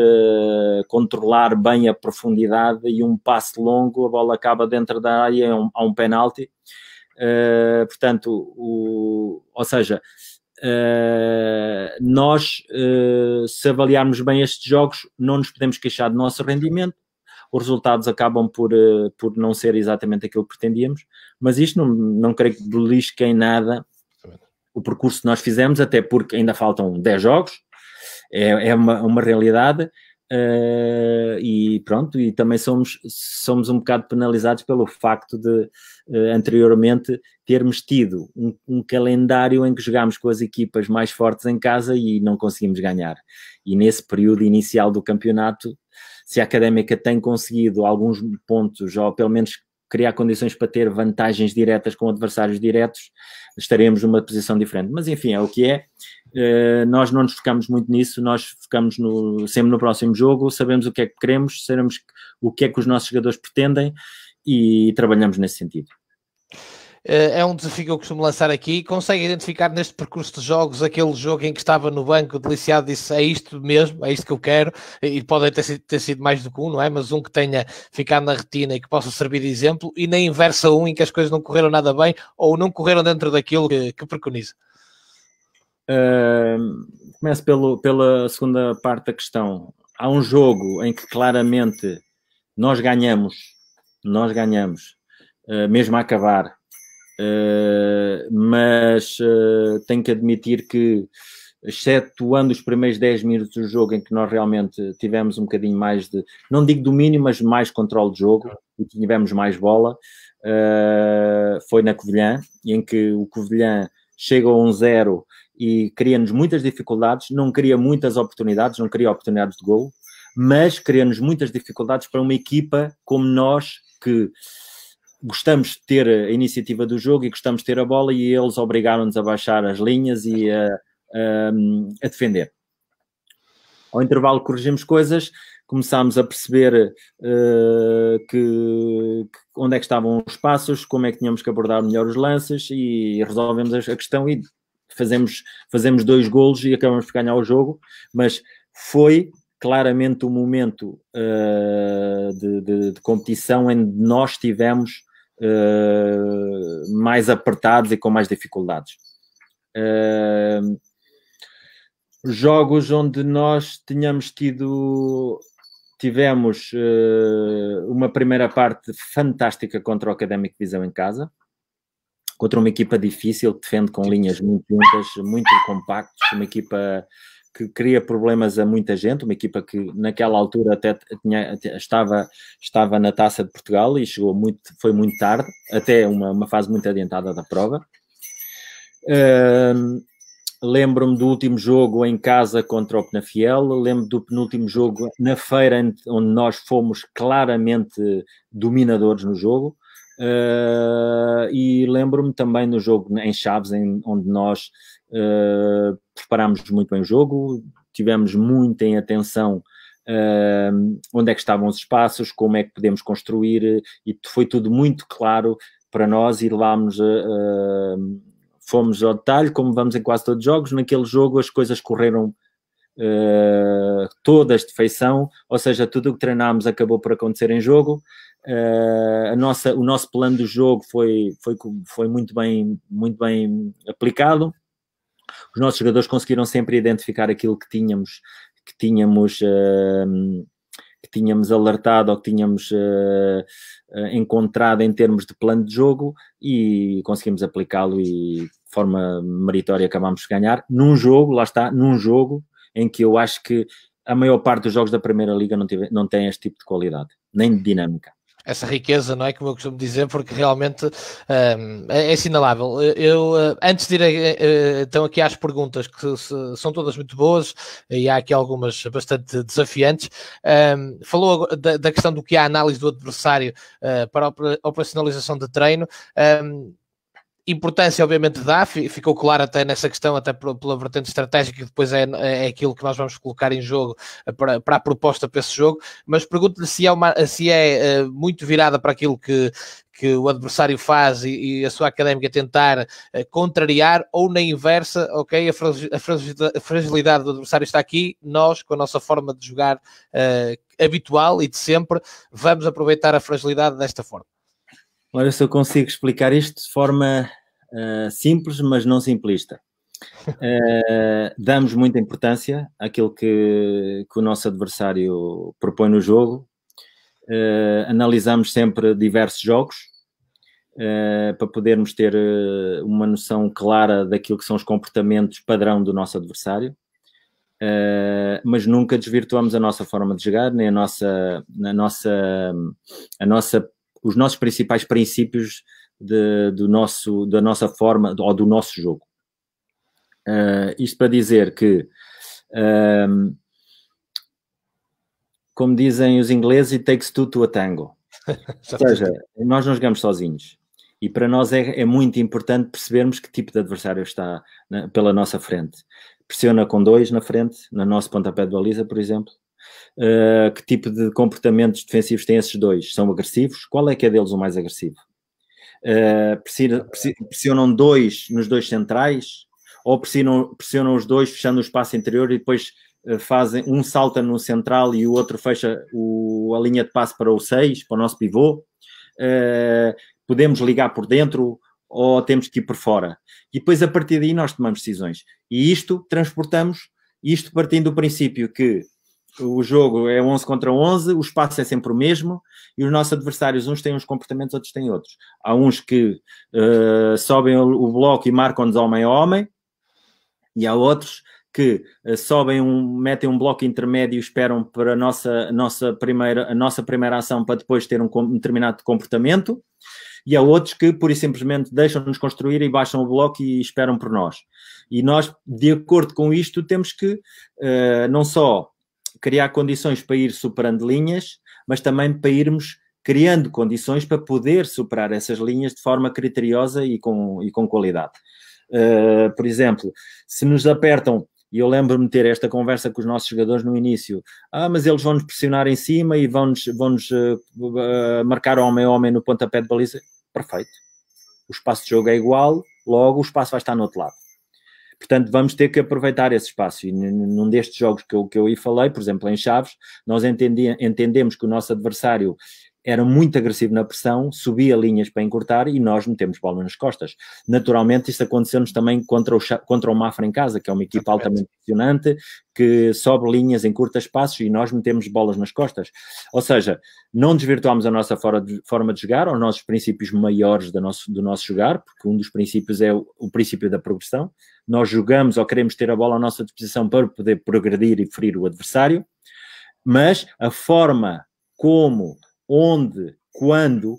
controlar bem a profundidade, e um passe longo, a bola acaba dentro da área, há um penalti. Portanto, ou seja, nós, se avaliarmos bem estes jogos, não nos podemos queixar do nosso rendimento. Os resultados acabam por não ser exatamente aquilo que pretendíamos, mas isto não creio que belisque em nada o percurso que nós fizemos, até porque ainda faltam 10 jogos, é uma realidade, e pronto, e também somos um bocado penalizados pelo facto de anteriormente termos tido um calendário em que jogámos com as equipas mais fortes em casa e não conseguimos ganhar. E nesse período inicial do campeonato, se a Académica tem conseguido alguns pontos, ou pelo menos criar condições para ter vantagens diretas com adversários diretos, estaremos numa posição diferente. Mas enfim, é o que é. Nós não nos focamos muito nisso, nós focamos sempre no próximo jogo, sabemos o que é que queremos, sabemos o que é que os nossos jogadores pretendem, e trabalhamos nesse sentido. É um desafio que eu costumo lançar aqui. Consegue identificar neste percurso de jogos aquele jogo em que estava no banco deliciado e disse: é isto mesmo, é isto que eu quero, e pode ter sido mais do que um, não é? Mas um que tenha ficado na retina e que possa servir de exemplo, e na inversa um em que as coisas não correram nada bem ou não correram dentro daquilo que preconiza. Começo pela segunda parte da questão. Há um jogo em que claramente nós ganhamos, mesmo a acabar. Mas tenho que admitir que, excetuando os primeiros 10 minutos do jogo, em que nós realmente tivemos um bocadinho mais de, não digo domínio, mas mais controle de jogo, e tivemos mais bola, foi na Covilhã, em que o Covilhã chega a 1-0 e cria-nos muitas dificuldades, não cria muitas oportunidades, não cria oportunidades de golo, mas cria-nos muitas dificuldades para uma equipa como nós, que gostamos de ter a iniciativa do jogo e gostamos de ter a bola, e eles obrigaram-nos a baixar as linhas e a defender. Ao intervalo corrigimos coisas, começámos a perceber onde é que estavam os passos, como é que tínhamos que abordar melhor os lances, e resolvemos a questão e fazemos 2 golos e acabamos por ganhar o jogo, mas foi claramente um momento de competição onde nós tivemos mais apertados e com mais dificuldades. Jogos onde nós tivemos uma primeira parte fantástica contra o Académico de Viseu em casa, contra uma equipa difícil, que defende com linhas muito juntas, muito compactos, uma equipa que cria problemas a muita gente, uma equipa que naquela altura até estava na Taça de Portugal e foi muito tarde, até uma fase muito adiantada da prova. Lembro-me do último jogo em casa contra o Penafiel, lembro do penúltimo jogo na feira, onde nós fomos claramente dominadores no jogo, e lembro-me também no jogo em Chaves, onde nós preparámos muito bem o jogo, tivemos muito em atenção onde é que estavam os espaços, como é que podemos construir, e foi tudo muito claro para nós, e fomos ao detalhe, como vamos em quase todos os jogos. Naquele jogo as coisas correram todas de feição, ou seja, tudo o que treinámos acabou por acontecer em jogo. O nosso plano do jogo foi muito bem aplicado. Os nossos jogadores conseguiram sempre identificar aquilo que tínhamos que tínhamos alertado ou que tínhamos encontrado em termos de plano de jogo e conseguimos aplicá-lo e de forma meritória acabámos de ganhar num jogo, lá está, num jogo em que eu acho que a maior parte dos jogos da Primeira Liga não tem este tipo de qualidade, nem de dinâmica. Essa riqueza, não é? Como eu costumo dizer, porque realmente é assinalável. Eu, antes de ir então aqui às perguntas, que são todas muito boas, e há aqui algumas bastante desafiantes, falou da questão do que é a análise do adversário para a operacionalização de treino. Importância obviamente dá, ficou claro até nessa questão, até pela vertente estratégica, que depois é aquilo que nós vamos colocar em jogo para a proposta para esse jogo, mas pergunto-lhe se é muito virada para aquilo que o adversário faz e a sua académica tentar contrariar, ou na inversa, ok, a fragilidade do adversário está aqui, nós, com a nossa forma de jogar habitual e de sempre, vamos aproveitar a fragilidade desta forma. Olha, se eu consigo explicar isto de forma simples, mas não simplista. Damos muita importância àquilo que o nosso adversário propõe no jogo. Analisamos sempre diversos jogos para podermos ter uma noção clara daquilo que são os comportamentos padrão do nosso adversário. Mas nunca desvirtuamos a nossa forma de jogar, nem os nossos principais princípios da nossa forma, ou do nosso jogo. Isto para dizer que, como dizem os ingleses, it takes two to a tango. Ou seja, nós não jogamos sozinhos. E para nós é muito importante percebermos que tipo de adversário está pela nossa frente. Pressiona com 2 na frente, no nosso pontapé de baliza, por exemplo. Que tipo de comportamentos defensivos têm esses 2? São agressivos? Qual é que é deles o mais agressivo? Pressionam 2 nos 2 centrais? Ou pressionam os 2 fechando o espaço interior e depois fazem um salta no central e o outro fecha a linha de passe para o 6, para o nosso pivô? Podemos ligar por dentro ou temos que ir por fora? E depois a partir daí nós tomamos decisões. E isto transportamos, isto partindo do princípio que o jogo é 11 contra 11, o espaço é sempre o mesmo e os nossos adversários, uns têm uns comportamentos, outros têm outros. Há uns que sobem o bloco e marcam-nos homem a homem, e há outros que metem um bloco intermédio e esperam para a nossa primeira ação para depois ter um determinado comportamento, e há outros que pura e simplesmente deixam-nos construir e baixam o bloco e esperam por nós. E nós, de acordo com isto, temos que não só criar condições para ir superando linhas, mas também para irmos criando condições para poder superar essas linhas de forma criteriosa e com qualidade. Por exemplo, se nos apertam, e eu lembro-me de ter esta conversa com os nossos jogadores no início, mas eles vão-nos pressionar em cima e vão-nos marcar homem a homem no pontapé de baliza. Perfeito. O espaço de jogo é igual, logo o espaço vai estar no outro lado. Portanto, vamos ter que aproveitar esse espaço. E num destes jogos que eu aí falei, por exemplo, em Chaves, nós entendemos que o nosso adversário era muito agressivo na pressão, subia linhas para encurtar e nós metemos bola nas costas. Naturalmente, isso aconteceu-nos também contra o Mafra em casa, que é uma equipa altamente impressionante, que sobe linhas, encurta espaços e nós metemos bolas nas costas. Ou seja, não desvirtuamos a nossa forma de jogar, ou os nossos princípios maiores do nosso jogar, porque um dos princípios é o princípio da progressão. Nós jogamos ou queremos ter a bola à nossa disposição para poder progredir e ferir o adversário, mas a forma como, onde, quando,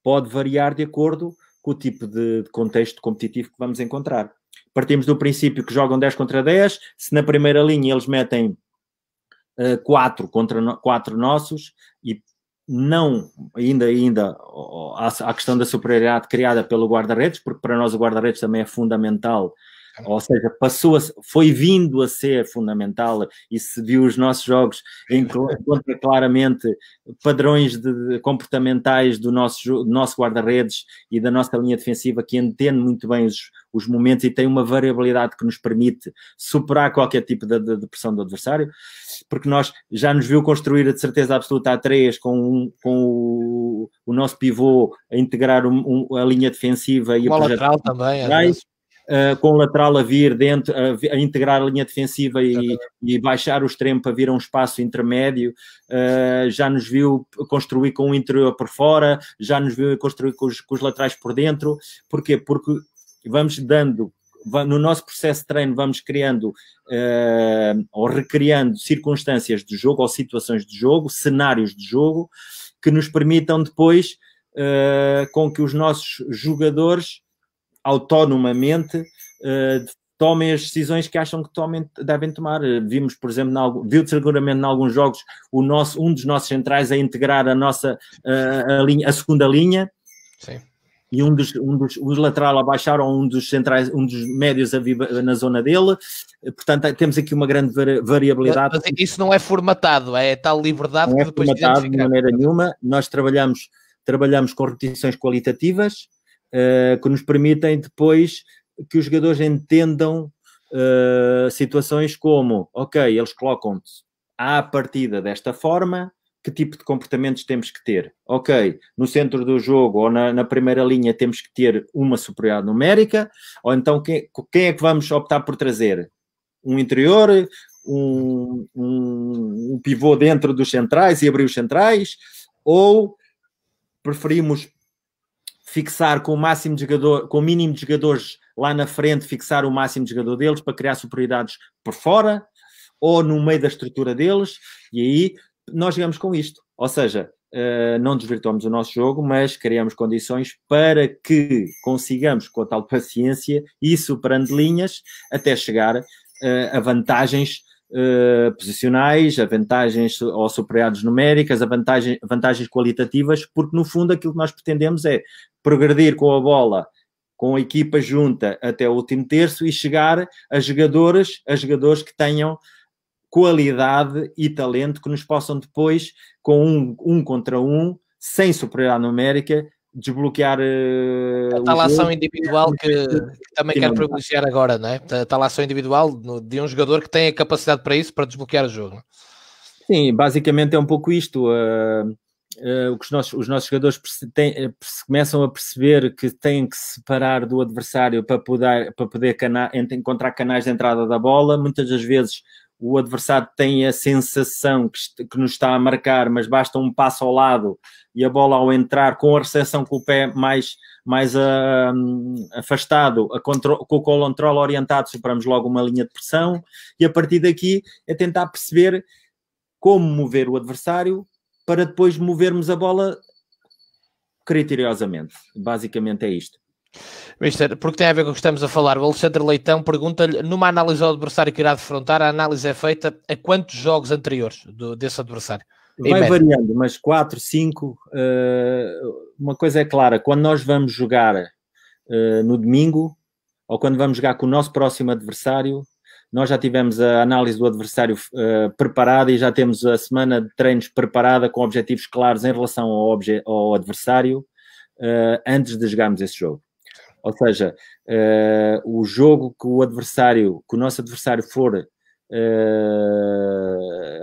pode variar de acordo com o tipo de contexto competitivo que vamos encontrar. Partimos do princípio que jogam 10 contra 10, se na primeira linha eles metem 4 contra 4 nossos, e não ainda a questão da superioridade criada pelo guarda-redes, porque para nós o guarda-redes também é fundamental. Ou seja, foi vindo a ser fundamental, e se viu os nossos jogos, encontra claramente padrões comportamentais do nosso guarda-redes e da nossa linha defensiva, que entende muito bem os momentos e tem uma variabilidade que nos permite superar qualquer tipo de pressão do adversário, porque nós já nos viu construir de certeza absoluta a 3 com o nosso pivô a integrar a linha defensiva e a lateral também, com o lateral a vir dentro, a integrar a linha defensiva e baixar o extremo para vir a um espaço intermédio, já nos viu construir com o interior por fora, já nos viu construir com os laterais por dentro. Porquê? Porque vamos dando, no nosso processo de treino, vamos criando ou recriando circunstâncias de jogo ou situações de jogo, cenários de jogo, que nos permitam depois com que os nossos jogadores autonomamente tomem as decisões que acham que devem tomar. Vimos, por exemplo, viu seguramente em alguns jogos um dos nossos centrais a integrar a segunda linha. Sim. E os lateral a baixar, ou um dos centrais, um dos médios a vir na zona dele. Portanto, temos aqui uma grande variabilidade. Mas isso não é formatado, é tal liberdade não que é depois formatado de maneira nenhuma. Nós trabalhamos com repetições qualitativas que nos permitem depois que os jogadores entendam situações como, ok, eles colocam-te à partida desta forma, que tipo de comportamentos temos que ter? Ok, no centro do jogo ou na primeira linha temos que ter uma superioridade numérica, ou então quem é que vamos optar por trazer? Um interior, um pivô dentro dos centrais e abrir os centrais, ou preferimos fixar com o máximo de jogador, com o mínimo de jogadores lá na frente, fixar o máximo de jogador deles para criar superioridades por fora, ou no meio da estrutura deles, e aí nós jogamos com isto. Ou seja, não desvirtuamos o nosso jogo, mas criamos condições para que consigamos, com a tal paciência, ir superando linhas até chegar a vantagens posicionais, a vantagens ou superioridades numéricas, a vantagens qualitativas, porque no fundo aquilo que nós pretendemos é progredir com a bola, com a equipa junta até o último terço e chegar a jogadores que tenham qualidade e talento que nos possam depois, com um contra um, sem superioridade numérica, desbloquear a tal ação individual que também quero privilegiar agora, não é? A tal ação individual de um jogador que tem a capacidade para isso, para desbloquear o jogo. Sim, basicamente é um pouco isto. O que os nossos jogadores começam a perceber que têm que se separar do adversário para poder encontrar canais de entrada da bola. Muitas das vezes o adversário tem a sensação que nos está a marcar, mas basta um passo ao lado e a bola, ao entrar com a recepção com o pé mais afastado, com o controle orientado, superamos logo uma linha de pressão, e a partir daqui é tentar perceber como mover o adversário para depois movermos a bola criteriosamente. Basicamente é isto. Mister, porque tem a ver com o que estamos a falar, o Alexandre Leitão pergunta-lhe, numa análise ao adversário que irá defrontar, a análise é feita a quantos jogos anteriores desse adversário? Vai variando, mas 4, 5, uma coisa é clara, quando nós vamos jogar no domingo, ou quando vamos jogar com o nosso próximo adversário, nós já tivemos a análise do adversário preparada e já temos a semana de treinos preparada com objetivos claros em relação ao adversário antes de jogarmos esse jogo. Ou seja, o jogo que o nosso adversário for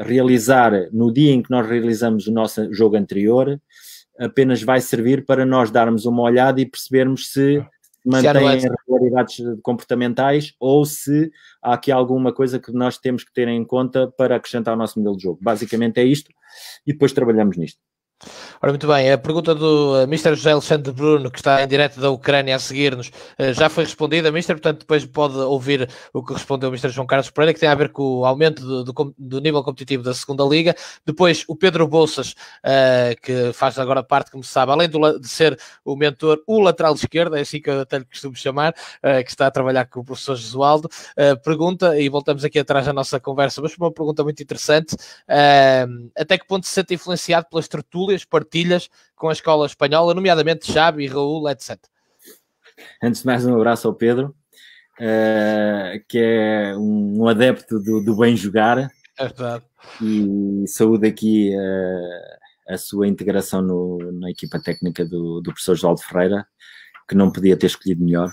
realizar no dia em que nós realizamos o nosso jogo anterior, apenas vai servir para nós darmos uma olhada e percebermos se mantêm regularidades comportamentais ou se há aqui alguma coisa que nós temos que ter em conta para acrescentar ao nosso modelo de jogo. Basicamente é isto e depois trabalhamos nisto. Ora, muito bem, a pergunta do Mr. José Alexandre Bruno, que está em direto da Ucrânia a seguir-nos, já foi respondida, Mr. Portanto, depois pode ouvir o que respondeu o Mr. João Carlos Pereira, que tem a ver com o aumento do nível competitivo da segunda Liga. Depois, o Pedro Bolsas, que faz agora parte, como se sabe, além de ser o mentor, o lateral esquerdo, é assim que eu até lhe costumo chamar, que está a trabalhar com o professor Jesualdo, pergunta, e voltamos aqui atrás da nossa conversa, mas uma pergunta muito interessante, até que ponto se sente influenciado pelas tertúlias, partilhas com a escola espanhola, nomeadamente Xavi, Raul, etc. Antes de mais, um abraço ao Pedro, que é um adepto do bem jogar. É verdade. E saúde aqui a sua integração na equipa técnica do professor João Ferreira, que não podia ter escolhido melhor.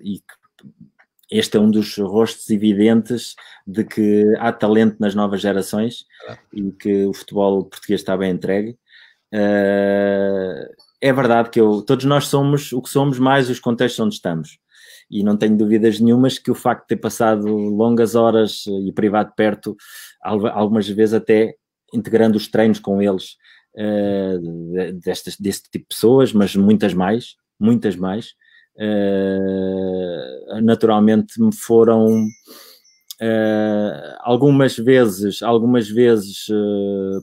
E este é um dos rostos evidentes de que há talento nas novas gerações e que o futebol português está bem entregue. É é verdade que todos nós somos o que somos, mais os contextos onde estamos. E não tenho dúvidas nenhumas que o facto de ter passado longas horas e privado perto, algumas vezes até integrando os treinos com eles, desse tipo de pessoas, mas muitas mais, naturalmente me foram algumas vezes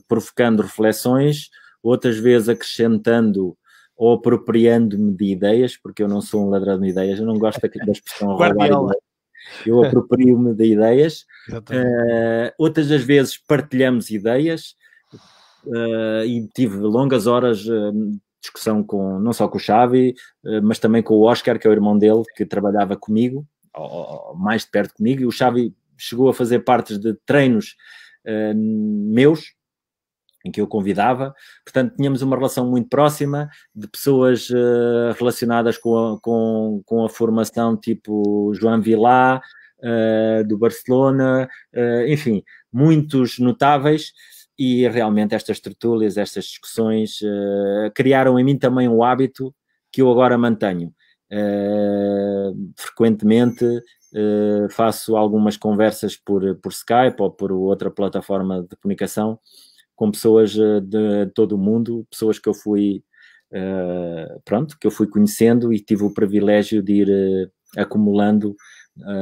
provocando reflexões, outras vezes acrescentando ou apropriando-me de ideias, porque eu não sou um ladrão de ideias, eu não gosto da expressão roubar ideias, eu aproprio-me de ideias. Outras das vezes partilhamos ideias, e tive longas horas de discussão não só com o Xavi, mas também com o Oscar, que é o irmão dele, que trabalhava comigo, ou mais de perto comigo, e o Xavi chegou a fazer parte de treinos meus, em que eu convidava, portanto tínhamos uma relação muito próxima, de pessoas relacionadas com a formação, tipo Joan Vilá, do Barcelona, enfim, muitos notáveis, e realmente estas tertúlias, estas discussões criaram em mim também um hábito que eu agora mantenho. Frequentemente faço algumas conversas por Skype ou por outra plataforma de comunicação com pessoas de todo o mundo, pessoas que eu fui que eu fui conhecendo e tive o privilégio de ir acumulando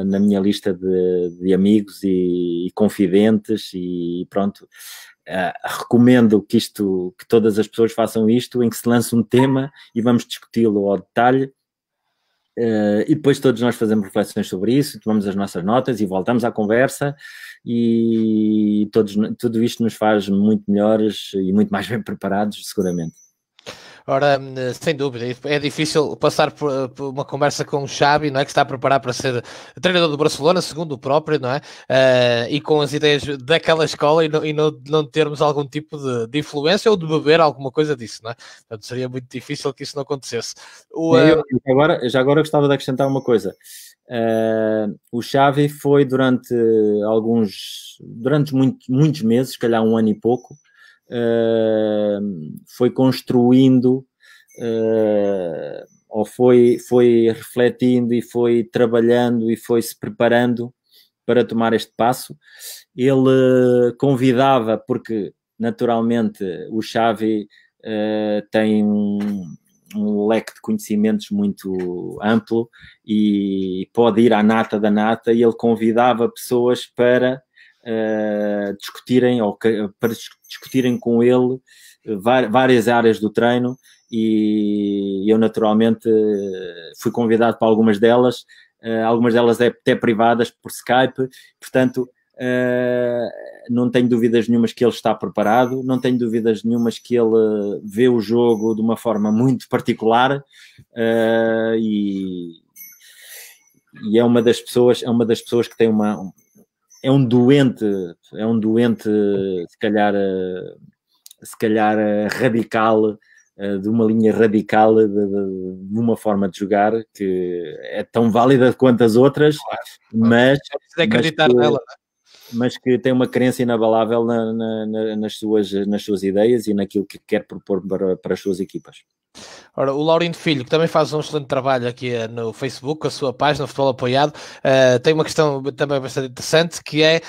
na minha lista de amigos e confidentes, e pronto. Recomendo que todas as pessoas façam isto, em que se lance um tema e vamos discuti-lo ao detalhe, e depois todos nós fazemos reflexões sobre isso, tomamos as nossas notas e voltamos à conversa, e tudo isto nos faz muito melhores e muito mais bem preparados, seguramente. Ora, sem dúvida, é difícil passar por uma conversa com o Xavi, não é, que está a preparar para ser treinador do Barcelona, segundo o próprio, não é? E com as ideias daquela escola, e não termos algum tipo de influência ou de beber alguma coisa disso, não é? Portanto, seria muito difícil que isso não acontecesse. Já agora gostava de acrescentar uma coisa. O Xavi foi durante muitos meses, se calhar um ano e pouco, foi construindo ou foi refletindo e foi trabalhando e foi se preparando para tomar este passo. Ele convidava, porque naturalmente o Xavi tem um leque de conhecimentos muito amplo e pode ir à nata da nata, e ele convidava pessoas para discutirem com ele várias áreas do treino, e eu naturalmente fui convidado para algumas delas até privadas por Skype, portanto não tenho dúvidas nenhumas que ele está preparado, não tenho dúvidas nenhumas que ele vê o jogo de uma forma muito particular, e é uma das pessoas que tem é um doente, se calhar radical, de uma linha radical, de uma forma de jogar que é tão válida quanto as outras, mas que tem uma crença inabalável nas suas ideias e naquilo que quer propor para as suas equipas. Ora, o Laurindo Filho, que também faz um excelente trabalho aqui no Facebook, com a sua página Futebol Apoiado, tem uma questão também bastante interessante, que é,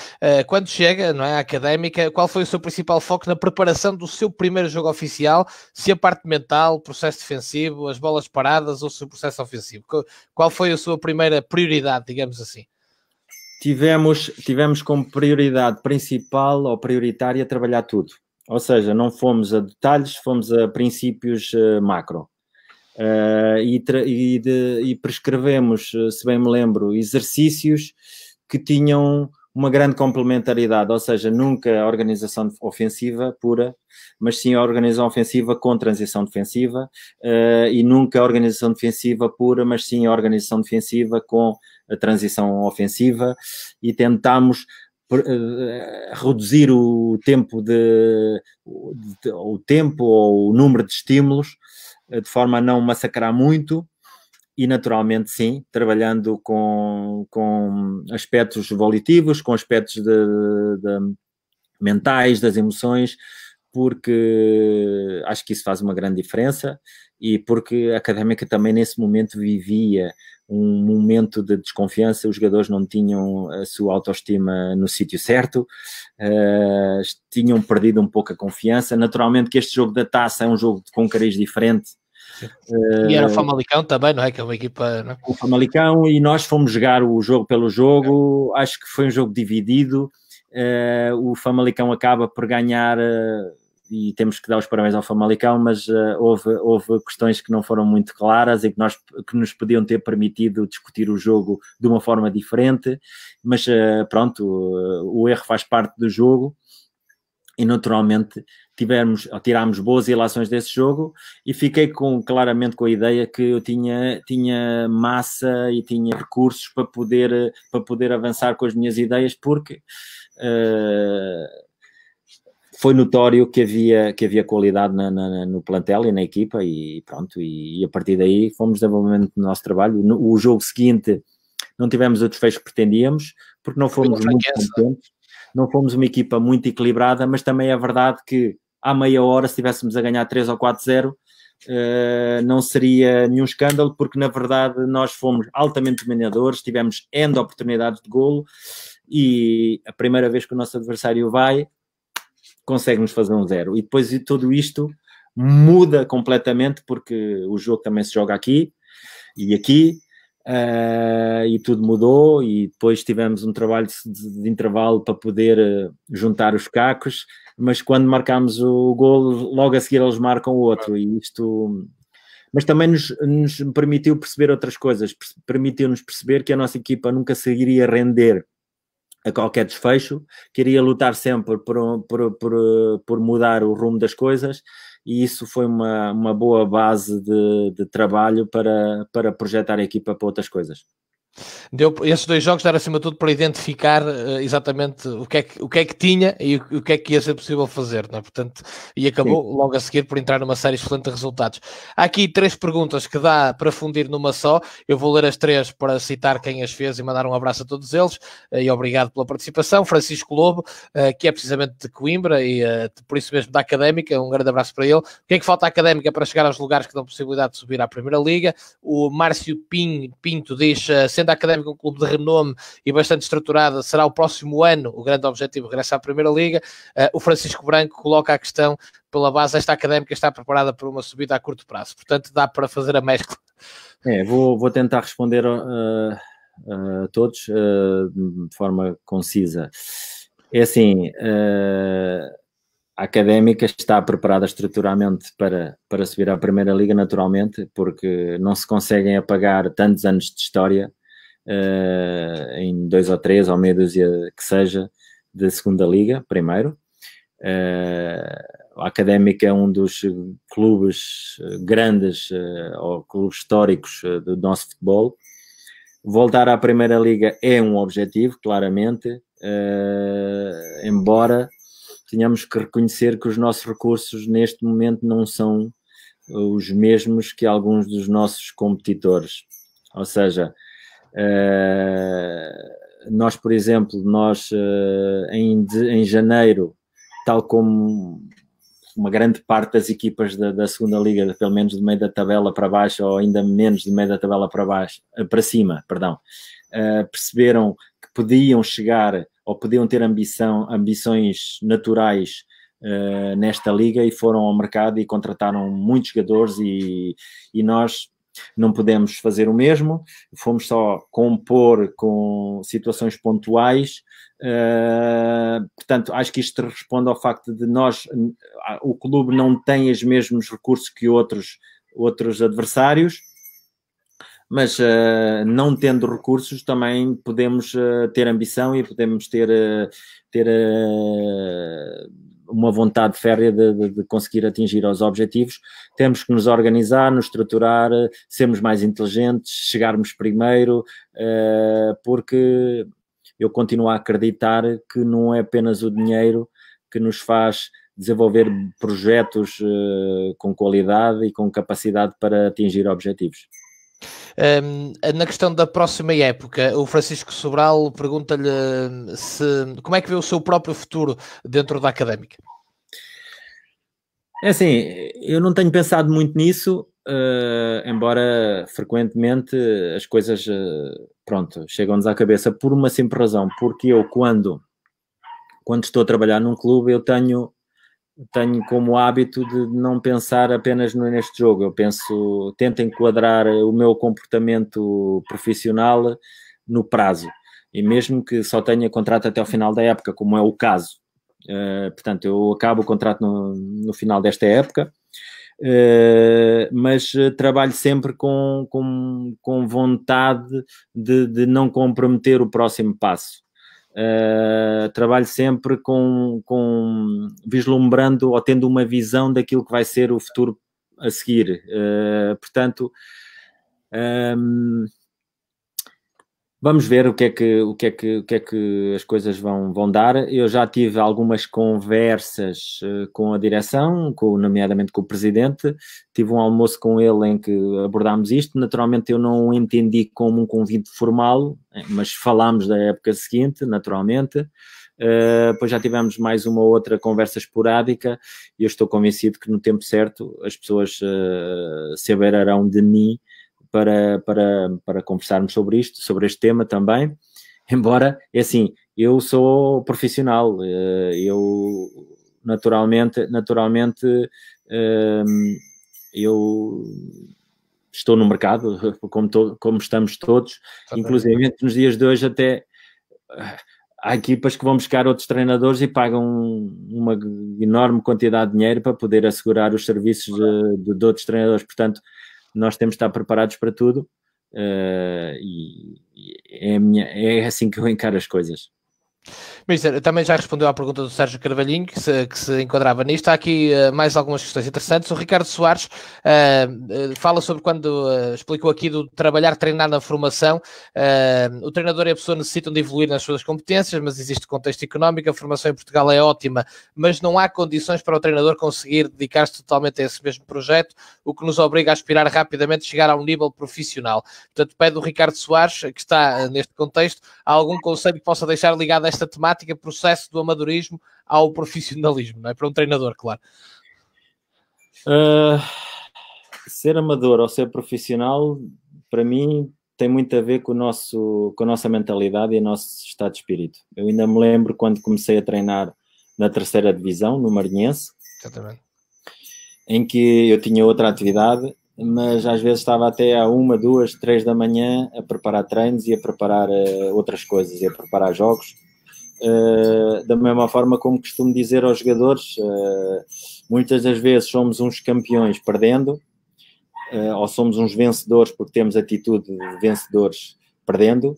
quando chega, não é, à Académica, qual foi o seu principal foco na preparação do seu primeiro jogo oficial? Se a parte mental, processo defensivo, as bolas paradas ou o seu processo ofensivo? Qual foi a sua primeira prioridade, digamos assim? Tivemos como prioridade principal ou prioritária trabalhar tudo. Ou seja, não fomos a detalhes, fomos a princípios macro. E prescrevemos, se bem me lembro, exercícios que tinham uma grande complementaridade, ou seja, nunca a organização ofensiva pura, mas sim a organização ofensiva com transição defensiva, e nunca a organização defensiva pura, mas sim a organização defensiva com a transição ofensiva, e tentámos reduzir o tempo ou o número de estímulos, de forma a não massacrar muito, e naturalmente sim, trabalhando com aspectos volitivos, com aspectos mentais, das emoções, porque acho que isso faz uma grande diferença e porque a Académica também nesse momento vivia um momento de desconfiança, os jogadores não tinham a sua autoestima no sítio certo, tinham perdido um pouco a confiança. Naturalmente que este jogo da Taça é um jogo com um cariz diferente. E era o Famalicão também, não é? Que é uma equipa... Não? O Famalicão, e nós fomos jogar o jogo pelo jogo, acho que foi um jogo dividido. O Famalicão acaba por ganhar... e temos que dar os parabéns ao Famalicão, mas houve questões que não foram muito claras e que nos podiam ter permitido discutir o jogo de uma forma diferente, mas pronto, o erro faz parte do jogo e naturalmente tirámos boas ilações desse jogo e fiquei claramente com a ideia que eu tinha massa e tinha recursos para poder avançar com as minhas ideias, porque foi notório que havia qualidade no plantel e na equipa e pronto, e a partir daí fomos desenvolvendo o nosso trabalho. O jogo seguinte não tivemos o desfecho que pretendíamos, porque não fomos muito competentes, não fomos uma equipa muito equilibrada, mas também é verdade que à meia hora, se estivéssemos a ganhar 3 ou 4-0, não seria nenhum escândalo, porque na verdade nós fomos altamente dominadores, tivemos N oportunidades de golo e a primeira vez que o nosso adversário consegue-nos fazer um 0. E depois de tudo isto muda completamente, porque o jogo também se joga aqui e aqui, e tudo mudou, e depois tivemos um trabalho de intervalo para poder juntar os cacos, mas quando marcámos o golo, logo a seguir eles marcam o outro, e isto... Mas também nos permitiu perceber outras coisas, permitiu-nos perceber que a nossa equipa nunca se iria render a qualquer desfecho, queria lutar sempre por mudar o rumo das coisas, e isso foi uma boa base de trabalho para projetar a equipa para outras coisas. Esses 2 jogos deram acima de tudo para identificar exatamente o que é que tinha e o que é que ia ser possível fazer, não é? Portanto, e acabou logo a seguir por entrar numa série excelente de resultados. Há aqui 3 perguntas que dá para fundir numa só. Eu vou ler as 3 para citar quem as fez e mandar um abraço a todos eles, e obrigado pela participação. Francisco Lobo, que é precisamente de Coimbra e por isso mesmo da Académica, um grande abraço para ele. O que é que falta à Académica para chegar aos lugares que dão possibilidade de subir à Primeira Liga? O Márcio Pinto diz, sendo a Académica um clube de renome e bastante estruturada, será o próximo ano o grande objetivo regressar à Primeira Liga. O Francisco Branco coloca a questão pela base, esta Académica está preparada para uma subida a curto prazo, portanto dá para fazer a mescla. Vou tentar responder a todos de forma concisa. É assim, a Académica está preparada estruturalmente para subir à Primeira Liga, naturalmente, porque não se conseguem apagar tantos anos de história em 2 ou 3 ou meia dúzia que seja de segunda liga, primeiro. A Académica é um dos clubes grandes ou clubes históricos do nosso futebol. Voltar à Primeira Liga é um objetivo, claramente, embora tenhamos que reconhecer que os nossos recursos neste momento não são os mesmos que alguns dos nossos competidores. Ou seja, nós, por exemplo, em janeiro, tal como uma grande parte das equipas da segunda liga, pelo menos de meio da tabela para baixo, ou ainda menos de meio da tabela para cima, perceberam que podiam chegar ou podiam ter ambições naturais nesta liga, e foram ao mercado e contrataram muitos jogadores, e nós não podemos fazer o mesmo, fomos só compor com situações pontuais. Portanto, acho que isto responde ao facto de o clube não tem os mesmos recursos que outros adversários, mas não tendo recursos também podemos ter ambição e podemos ter uma vontade férrea de conseguir atingir os objetivos. Temos que nos organizar, nos estruturar, sermos mais inteligentes, chegarmos primeiro, porque eu continuo a acreditar que não é apenas o dinheiro que nos faz desenvolver projetos com qualidade e com capacidade para atingir objetivos. Na questão da próxima época, o Francisco Sobral pergunta-lhe como é que vê o seu próprio futuro dentro da Académica. É assim, eu não tenho pensado muito nisso, embora frequentemente as coisas, pronto, chegam-nos à cabeça por uma simples razão, porque eu quando estou a trabalhar num clube, eu tenho como hábito de não pensar apenas neste jogo. Eu tento enquadrar o meu comportamento profissional no prazo. E mesmo que só tenha contrato até ao final da época, como é o caso. Portanto, eu acabo o contrato no final desta época, mas trabalho sempre com vontade de não comprometer o próximo passo. Trabalho sempre vislumbrando ou tendo uma visão daquilo que vai ser o futuro a seguir. Portanto, vamos ver o que é que as coisas vão dar. Eu já tive algumas conversas com a direção, nomeadamente com o presidente. Tive um almoço com ele em que abordámos isto. Naturalmente eu não o entendi como um convite formal, mas falámos da época seguinte, naturalmente. Depois já tivemos mais uma outra conversa esporádica e eu estou convencido que no tempo certo as pessoas se abeirarão de mim para conversarmos sobre isto, sobre este tema também, embora, é assim, eu sou profissional, eu naturalmente eu estou no mercado, como estamos todos, inclusive nos dias de hoje até há equipas que vão buscar outros treinadores e pagam uma enorme quantidade de dinheiro para poder assegurar os serviços de outros treinadores, portanto, nós temos de estar preparados para tudo e é assim que eu encaro as coisas. Mister, também já respondeu à pergunta do Sérgio Carvalhinho, que se enquadrava nisto. Há aqui mais algumas questões interessantes. O Ricardo Soares fala sobre quando explicou aqui do trabalhar, treinar na formação. O treinador e a pessoa necessitam de evoluir nas suas competências, mas existe contexto económico. A formação em Portugal é ótima, mas não há condições para o treinador conseguir dedicar-se totalmente a esse mesmo projeto, o que nos obriga a aspirar rapidamente a chegar a um nível profissional. Portanto, pede o Ricardo Soares, que está neste contexto, algum conselho que possa deixar ligado a esta temática, processo do amadorismo ao profissionalismo, não é? Para um treinador, claro. Ser amador ou ser profissional, para mim, tem muito a ver com a nossa mentalidade e o nosso estado de espírito. Eu ainda me lembro quando comecei a treinar na 3ª divisão, no Marinhense, exatamente, em que eu tinha outra atividade, mas às vezes estava até à 1, 2, 3 da manhã a preparar treinos e a preparar outras coisas, e a preparar jogos. Da mesma forma como costumo dizer aos jogadores, muitas das vezes somos uns campeões perdendo, ou somos uns vencedores porque temos atitude de vencedores perdendo.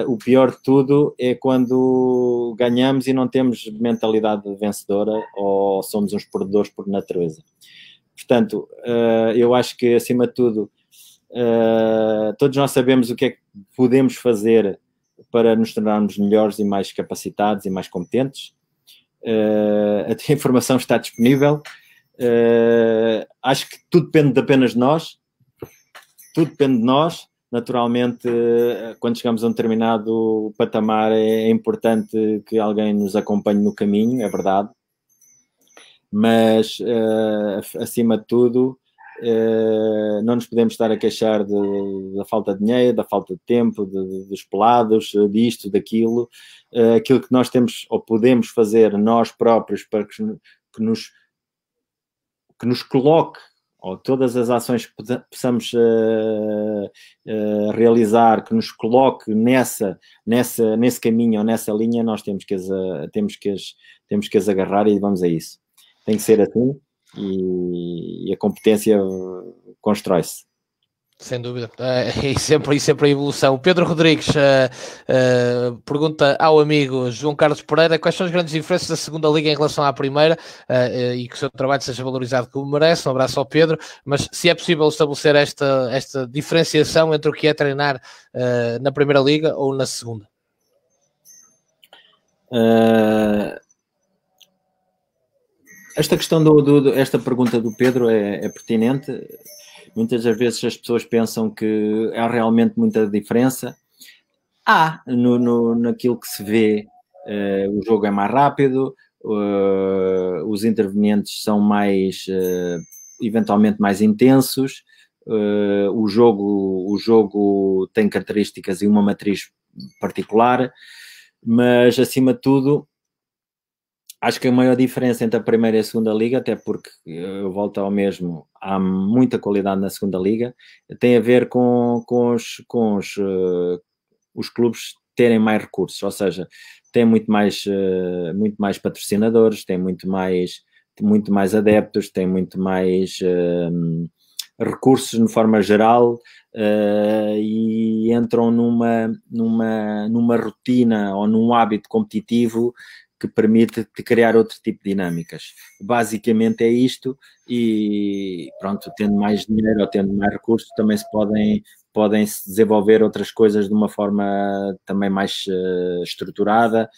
O pior de tudo é quando ganhamos e não temos mentalidade vencedora, ou somos uns perdedores por natureza. Portanto, eu acho que acima de tudo todos nós sabemos o que é que podemos fazer para nos tornarmos melhores e mais capacitados e mais competentes. A informação está disponível. Acho que tudo depende apenas de nós. Tudo depende de nós. Naturalmente, quando chegamos a um determinado patamar, é importante que alguém nos acompanhe no caminho, é verdade. Mas, acima de tudo, não nos podemos estar a queixar da falta de dinheiro, da falta de tempo, dos pelados, disto, daquilo. Aquilo que nós temos ou podemos fazer nós próprios para que nos coloque, ou todas as ações que possamos realizar, que nos coloque nesse caminho ou nessa linha, nós temos que as agarrar e vamos a isso. Tem que ser assim. E a competência constrói-se. Sem dúvida, e sempre a evolução. O Pedro Rodrigues pergunta ao amigo João Carlos Pereira quais são as grandes diferenças da segunda liga em relação à primeira, e que o seu trabalho seja valorizado como merece. Um abraço ao Pedro, mas se é possível estabelecer esta diferenciação entre o que é treinar na primeira liga ou na segunda? Esta questão esta pergunta do Pedro é pertinente. Muitas das vezes as pessoas pensam que há realmente muita diferença. Naquilo que se vê, o jogo é mais rápido, os intervenientes são mais, eventualmente mais intensos, o jogo tem características e uma matriz particular, mas acima de tudo acho que a maior diferença entre a primeira e a segunda liga, até porque eu volto ao mesmo, há muita qualidade na segunda liga, tem a ver com os clubes terem mais recursos, ou seja, tem muito mais patrocinadores, tem muito mais adeptos, tem muito mais recursos de forma geral, e entram numa rotina ou num hábito competitivo que permite criar outro tipo de dinâmicas. Basicamente é isto, e pronto, tendo mais dinheiro ou tendo mais recursos, também se podem se desenvolver outras coisas de uma forma também mais estruturada,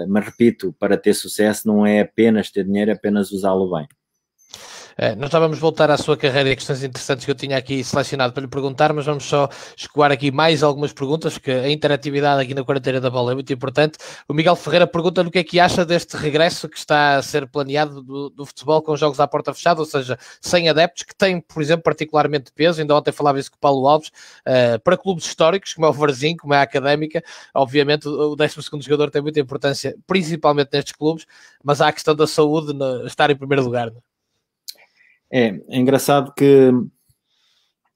mas repito, para ter sucesso não é apenas ter dinheiro, é apenas usá-lo bem. Nós já vamos voltar à sua carreira e a questões interessantes que eu tinha aqui selecionado para lhe perguntar, mas vamos só escoar aqui mais algumas perguntas, porque a interatividade aqui na Quaranteira da Bola é muito importante. O Miguel Ferreira pergunta-lhe o que é que acha deste regresso que está a ser planeado do futebol com jogos à porta fechada, ou seja, sem adeptos, que tem, por exemplo, particularmente peso. Ainda ontem falava isso com o Paulo Alves, para clubes históricos, como é o Varzim, como é a Académica. Obviamente o 12º jogador tem muita importância, principalmente nestes clubes, mas há a questão da saúde estar em primeiro lugar. É engraçado que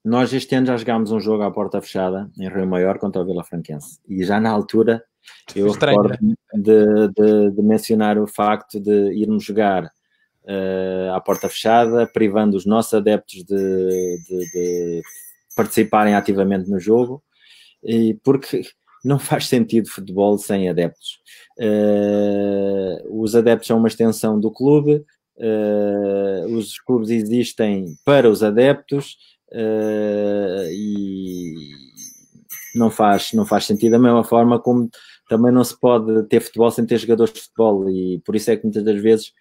nós este ano já jogámos um jogo à porta fechada em Rio Maior contra o Vila Franquense, e já na altura eu recordo de mencionar o facto de irmos jogar à porta fechada, privando os nossos adeptos de participarem ativamente no jogo, e porque não faz sentido futebol sem adeptos. Os adeptos são uma extensão do clube. Os clubes existem para os adeptos, e não faz sentido, da mesma forma como também não se pode ter futebol sem ter jogadores de futebol, e por isso é que muitas das vezes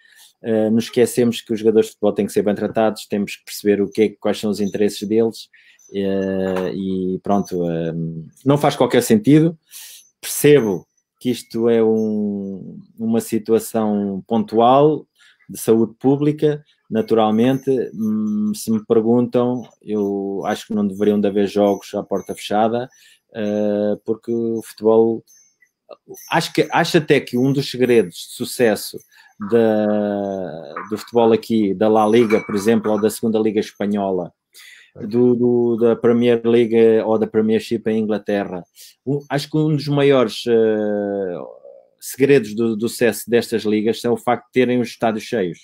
nos esquecemos que os jogadores de futebol têm que ser bem tratados, temos que perceber quais são os interesses deles, e pronto, não faz qualquer sentido. Percebo que isto é uma situação pontual de saúde pública, naturalmente. Se me perguntam, eu acho que não deveriam de haver jogos à porta fechada, porque o futebol, acho até que um dos segredos de sucesso do futebol aqui, da La Liga, por exemplo, ou da segunda Liga Espanhola, da Premier League ou da Premiership em Inglaterra, acho que um dos maiores segredos do sucesso destas ligas é o facto de terem os estádios cheios,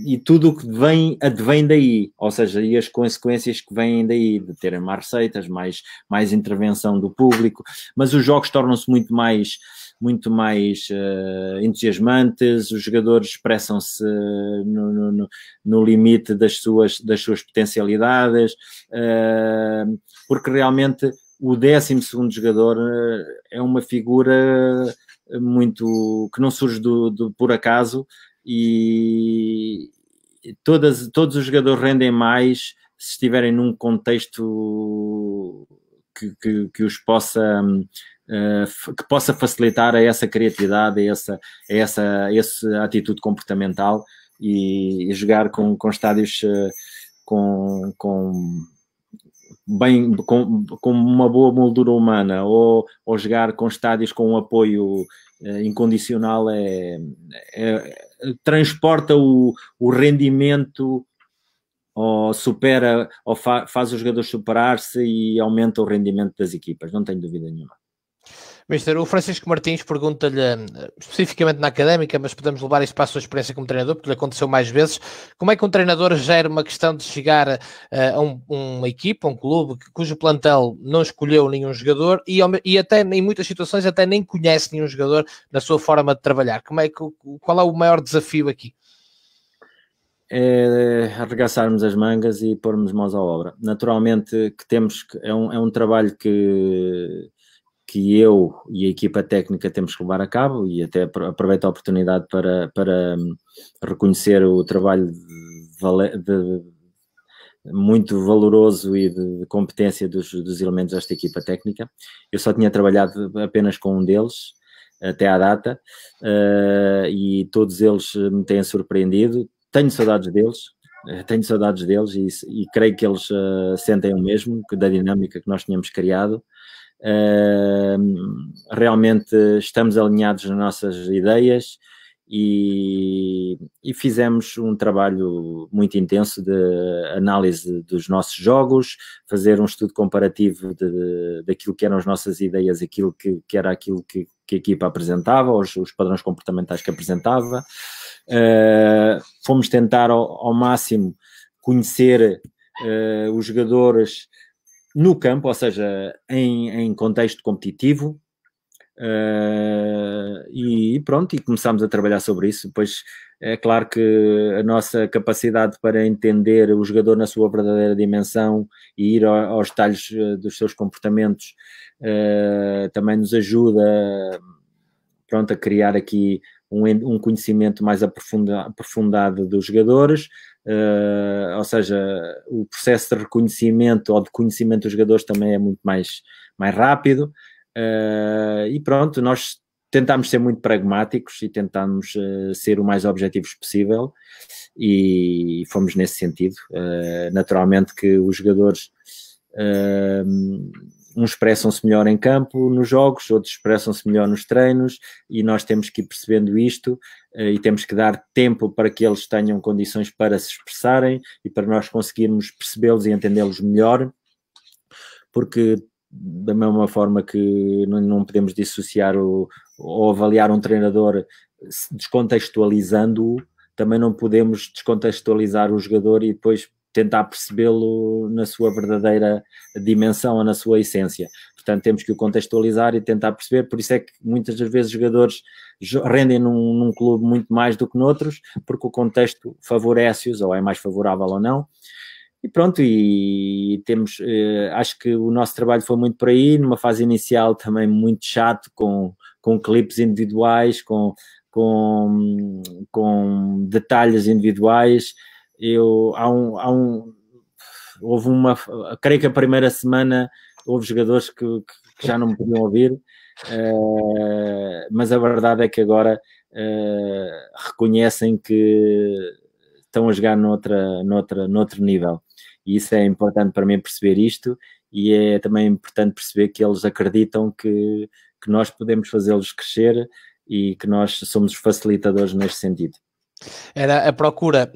e tudo o que advém daí, ou seja, e as consequências que vêm daí, de terem mais receitas, mais intervenção do público, mas os jogos tornam-se muito mais entusiasmantes, os jogadores expressam-se no limite das suas potencialidades, porque realmente o 12º jogador é uma figura que não surge por acaso, e todos os jogadores rendem mais se estiverem num contexto que os possa facilitar a essa criatividade, a essa atitude comportamental, e jogar com estádios com uma boa moldura humana, ou jogar com estádios com um apoio incondicional, transporta o rendimento, ou supera, ou faz os jogadores superar-se e aumenta o rendimento das equipas, não tenho dúvida nenhuma. Mister, o Francisco Martins pergunta-lhe, especificamente na Académica, mas podemos levar isso para a sua experiência como treinador, porque lhe aconteceu mais vezes, como é que um treinador gera uma questão de chegar a uma equipa, um clube, cujo plantel não escolheu nenhum jogador, e até em muitas situações até nem conhece nenhum jogador na sua forma de trabalhar? Qual é o maior desafio aqui? É arregaçarmos as mangas e pormos mãos à obra. Naturalmente que é um trabalho que eu e a equipa técnica temos que levar a cabo, e até aproveito a oportunidade para reconhecer o trabalho muito valoroso e de competência dos elementos desta equipa técnica. Eu só tinha trabalhado apenas com um deles, até à data, e todos eles me têm surpreendido. Tenho saudades deles e creio que eles sentem o mesmo, que da dinâmica que nós tínhamos criado. Realmente estamos alinhados nas nossas ideias e fizemos um trabalho muito intenso de análise dos nossos jogos, fazer um estudo comparativo daquilo que eram as nossas ideias, aquilo que era aquilo que a equipa apresentava, os padrões comportamentais que apresentava. Fomos tentar ao máximo conhecer os jogadores no campo, ou seja, em contexto competitivo, e pronto, e começámos a trabalhar sobre isso. Depois é claro que a nossa capacidade para entender o jogador na sua verdadeira dimensão e ir aos detalhes dos seus comportamentos também nos ajuda, pronto, a criar aqui um conhecimento mais aprofundado dos jogadores. Ou seja, o processo de reconhecimento ou de conhecimento dos jogadores também é muito mais rápido. E pronto, nós tentámos ser muito pragmáticos e tentámos ser o mais objetivos possível e fomos nesse sentido. Naturalmente que os jogadores uns expressam-se melhor em campo nos jogos, outros expressam-se melhor nos treinos, e nós temos que ir percebendo isto e temos que dar tempo para que eles tenham condições para se expressarem e para nós conseguirmos percebê-los e entendê-los melhor, porque da mesma forma que não podemos dissociar ou avaliar um treinador descontextualizando-o, também não podemos descontextualizar o jogador e depois tentar percebê-lo na sua verdadeira dimensão ou na sua essência. Portanto, temos que o contextualizar e tentar perceber. Por isso é que muitas das vezes os jogadores rendem num clube muito mais do que noutros, porque o contexto favorece-os, ou é mais favorável ou não. E pronto, e temos, acho que o nosso trabalho foi muito por aí, numa fase inicial também muito chato, com clipes individuais, com detalhes individuais. Creio que a primeira semana houve jogadores que já não me podiam ouvir, mas a verdade é que agora reconhecem que estão a jogar noutro nível, e isso é importante para mim perceber isto, e é também importante perceber que eles acreditam que nós podemos fazê-los crescer e que nós somos os facilitadores neste sentido. Era a procura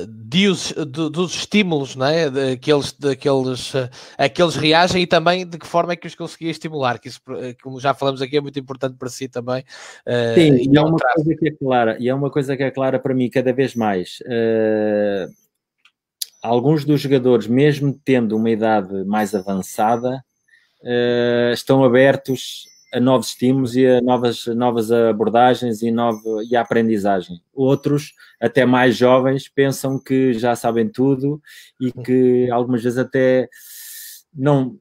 dos estímulos, não é? Aqueles reagem, e também de que forma é que os conseguia estimular, que isso, como já falamos aqui, é muito importante para si também. Sim, e é uma coisa que é clara, e é uma coisa que é clara para mim cada vez mais. Alguns dos jogadores, mesmo tendo uma idade mais avançada, estão abertos a novos estímulos e a novas abordagens e a aprendizagem. Outros, até mais jovens, pensam que já sabem tudo e que algumas vezes até não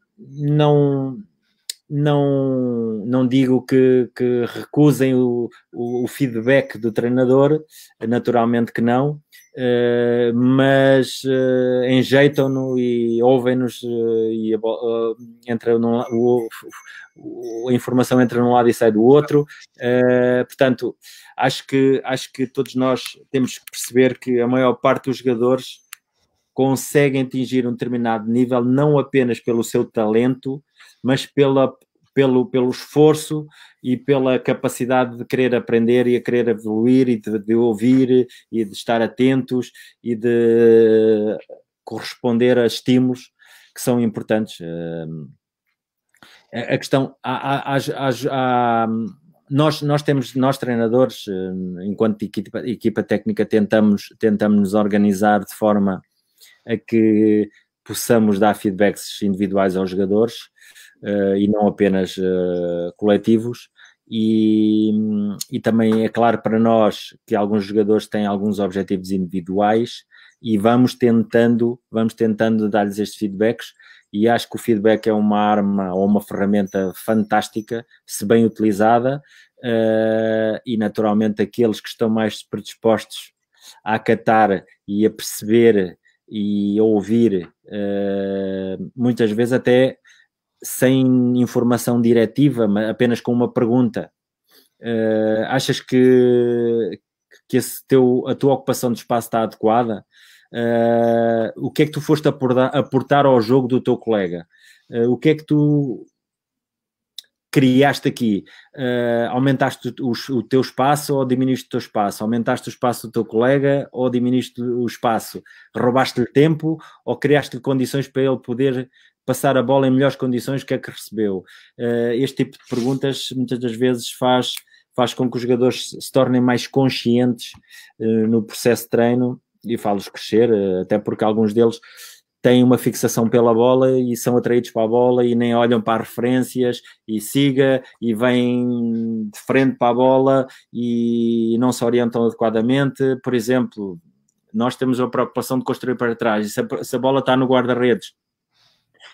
digo que recusem o feedback do treinador, naturalmente que não, mas enjeitam-no e ouvem-nos, e a informação entra num lado e sai do outro. Portanto, acho que todos nós temos que perceber que a maior parte dos jogadores conseguem atingir um determinado nível não apenas pelo seu talento, mas pelo esforço e pela capacidade de querer aprender e a querer evoluir e de ouvir e de estar atentos e de corresponder a estímulos que são importantes. A questão, nós treinadores, enquanto equipa técnica, tentamos nos organizar de forma a que possamos dar feedbacks individuais aos jogadores e não apenas coletivos, e também é claro para nós que alguns jogadores têm alguns objetivos individuais e vamos tentando dar-lhes estes feedbacks, e acho que o feedback é uma arma ou uma ferramenta fantástica se bem utilizada, e naturalmente aqueles que estão mais predispostos a acatar e a perceber e a ouvir, muitas vezes até sem informação diretiva, mas apenas com uma pergunta, Achas que a tua ocupação de espaço está adequada? O que é que tu foste aportar ao jogo do teu colega? O que é que tu criaste aqui? Aumentaste o teu espaço ou diminuíste o teu espaço? Aumentaste o espaço do teu colega ou diminuíste o espaço? Roubaste-lhe tempo ou criaste-lhe condições para ele poder passar a bola em melhores condições que é que recebeu? Este tipo de perguntas muitas das vezes faz com que os jogadores se tornem mais conscientes no processo de treino e fá-los crescer, até porque alguns deles têm uma fixação pela bola e são atraídos para a bola e nem olham para as referências e siga e vêm de frente para a bola e não se orientam adequadamente. Por exemplo, nós temos a preocupação de construir para trás e se a bola está no guarda-redes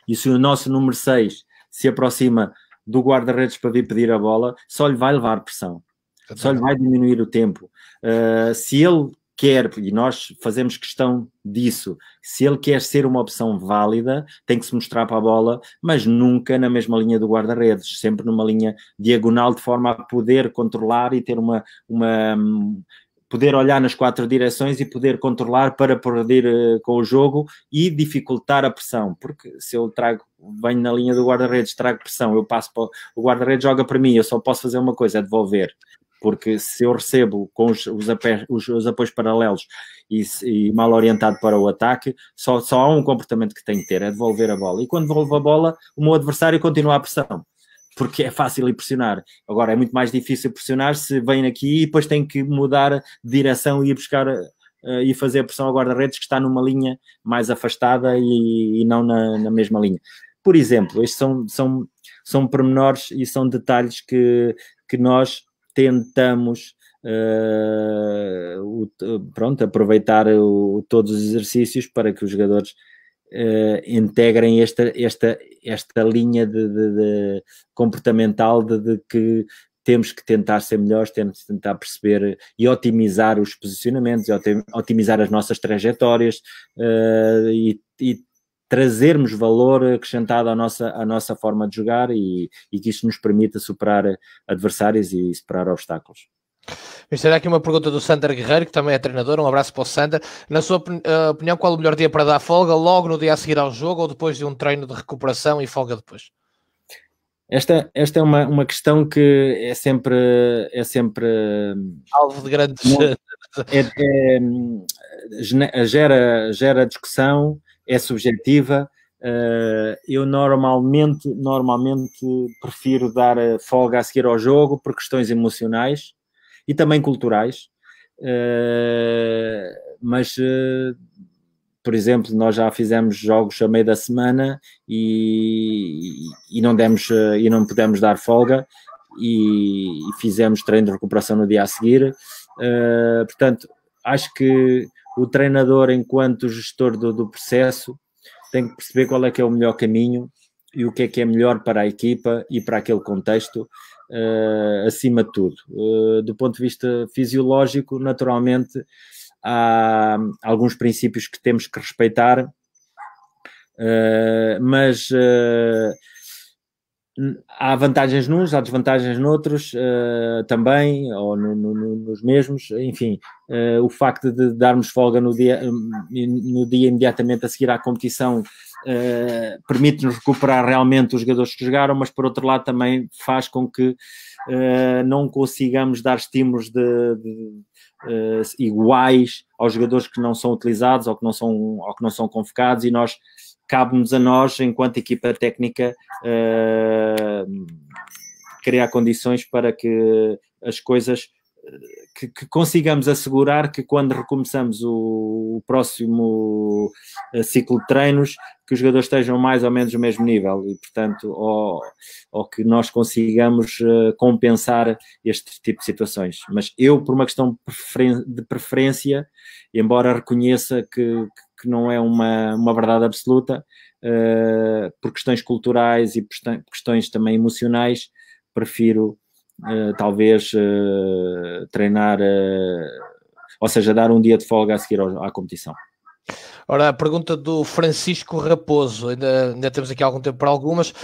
e se o nosso número 6 se aproxima do guarda-redes para vir pedir a bola, só lhe vai levar pressão, só lhe vai diminuir o tempo. Se ele quer, e nós fazemos questão disso, se ele quer ser uma opção válida, tem que se mostrar para a bola, mas nunca na mesma linha do guarda-redes, sempre numa linha diagonal, de forma a poder controlar e ter poder olhar nas 4 direções e poder controlar para poder com o jogo e dificultar a pressão, porque se eu venho na linha do guarda-redes, trago pressão, eu passo para o guarda-redes, joga para mim, eu só posso fazer uma coisa, é devolver. Porque se eu recebo com os apoios paralelos e mal orientado para o ataque, só há um comportamento que tenho que ter, é devolver a bola. E quando devolvo a bola, o meu adversário continua a pressão, porque é fácil ir pressionar. Agora, é muito mais difícil pressionar se vem aqui e depois tem que mudar de direção e ir buscar e fazer a pressão ao guarda-redes que está numa linha mais afastada e não na mesma linha. Por exemplo, estes são pormenores e são detalhes que nós tentamos aproveitar todos os exercícios para que os jogadores integrem esta linha de comportamental de que temos que tentar ser melhores, temos que tentar perceber e otimizar os posicionamentos, otimizar as nossas trajetórias e trazermos valor acrescentado à nossa forma de jogar e que isso nos permita superar adversários e superar obstáculos. Vamos ter aqui uma pergunta do Sander Guerreiro, que também é treinador. Um abraço para o Sander. Na sua opinião, qual o melhor dia para dar folga? Logo no dia a seguir ao jogo ou depois de um treino de recuperação e folga depois? Esta é uma questão que é sempre alvo de grandes... gera discussão, é subjetiva. Eu normalmente prefiro dar folga a seguir ao jogo por questões emocionais e também culturais, mas por exemplo, nós já fizemos jogos a meio da semana e não pudemos dar folga e fizemos treino de recuperação no dia a seguir. Portanto, acho que o treinador, enquanto gestor do processo, tem que perceber qual é que é o melhor caminho e o que é melhor para a equipa e para aquele contexto, acima de tudo. Do ponto de vista fisiológico, naturalmente, há alguns princípios que temos que respeitar, mas há vantagens nos, há desvantagens noutros também, ou nos mesmos. Enfim, o facto de darmos folga no dia imediatamente a seguir à competição permite-nos recuperar realmente os jogadores que jogaram, mas por outro lado também faz com que não consigamos dar estímulos iguais aos jogadores que não são utilizados ou que não são convocados, e cabe-nos a nós, enquanto equipa técnica, criar condições para que as coisas, que consigamos assegurar que quando recomeçamos o próximo ciclo de treinos, que os jogadores estejam mais ou menos no mesmo nível e, portanto, ou que nós consigamos compensar este tipo de situações. Mas eu, por uma questão de preferência, embora reconheça que não é uma verdade absoluta, por questões culturais e questões também emocionais, prefiro talvez treinar, ou seja, dar um dia de folga a seguir à competição. Ora, a pergunta do Francisco Raposo, ainda temos aqui algum tempo para algumas.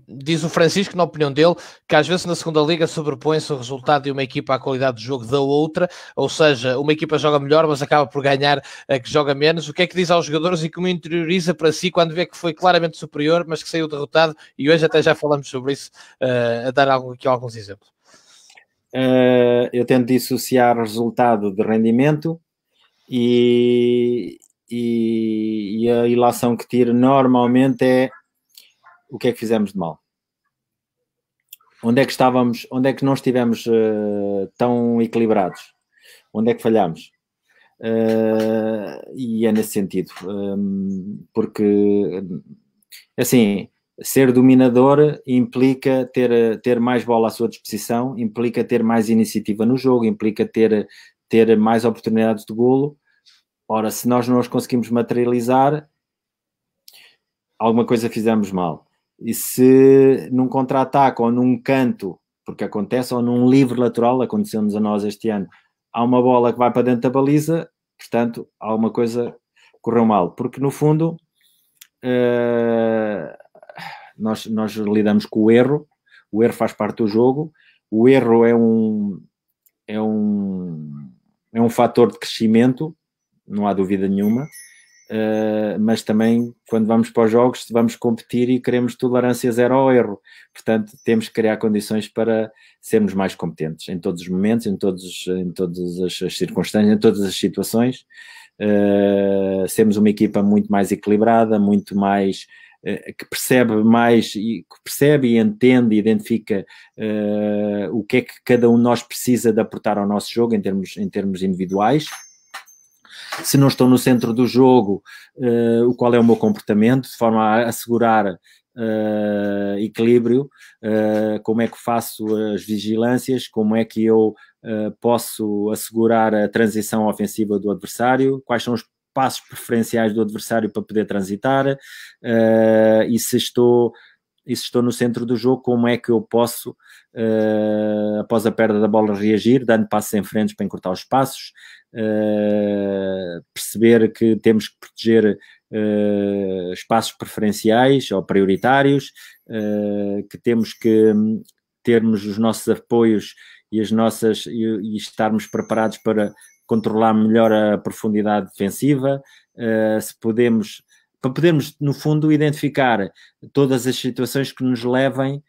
Diz o Francisco, na opinião dele, que às vezes na segunda liga sobrepõe-se o resultado de uma equipa à qualidade de jogo da outra, ou seja, uma equipa joga melhor, mas acaba por ganhar a que joga menos. O que é que diz aos jogadores e como interioriza para si quando vê que foi claramente superior, mas que saiu derrotado? E hoje até já falamos sobre isso, a dar aqui alguns exemplos. Eu tento dissociar resultado de rendimento e a ilação que tiro normalmente é o que é que fizemos de mal. Onde é que estávamos, onde é que não estivemos tão equilibrados? Onde é que falhamos? E é nesse sentido. Porque, assim, ser dominador implica ter mais bola à sua disposição, implica ter mais iniciativa no jogo, implica ter mais oportunidades de golo. Ora, se nós não as conseguimos materializar, alguma coisa fizemos mal. E se num contra-ataque ou num canto, porque acontece, ou num livre lateral, aconteceu-nos a nós este ano, há uma bola que vai para dentro da baliza, portanto, alguma coisa correu mal. Porque, no fundo, nós lidamos com o erro faz parte do jogo, o erro é um fator de crescimento, não há dúvida nenhuma, mas também quando vamos para os jogos vamos competir e queremos tolerância zero ao erro, portanto temos que criar condições para sermos mais competentes em todos os momentos, em todas as circunstâncias, em todas as situações, sermos uma equipa muito mais equilibrada, muito mais que percebe mais, e que percebe e entende e identifica o que é que cada um de nós precisa de aportar ao nosso jogo em termos individuais. Se não estou no centro do jogo, qual é o meu comportamento, de forma a assegurar equilíbrio, como é que faço as vigilâncias, como é que eu posso assegurar a transição ofensiva do adversário, quais são os passos preferenciais do adversário para poder transitar, e se estou no centro do jogo, como é que eu posso, após a perda da bola, reagir, dando passos em frente para encurtar os passos, perceber que temos que proteger espaços preferenciais ou prioritários, que temos que termos os nossos apoios e estarmos preparados para controlar melhor a profundidade defensiva, para podermos, no fundo, identificar todas as situações que nos levem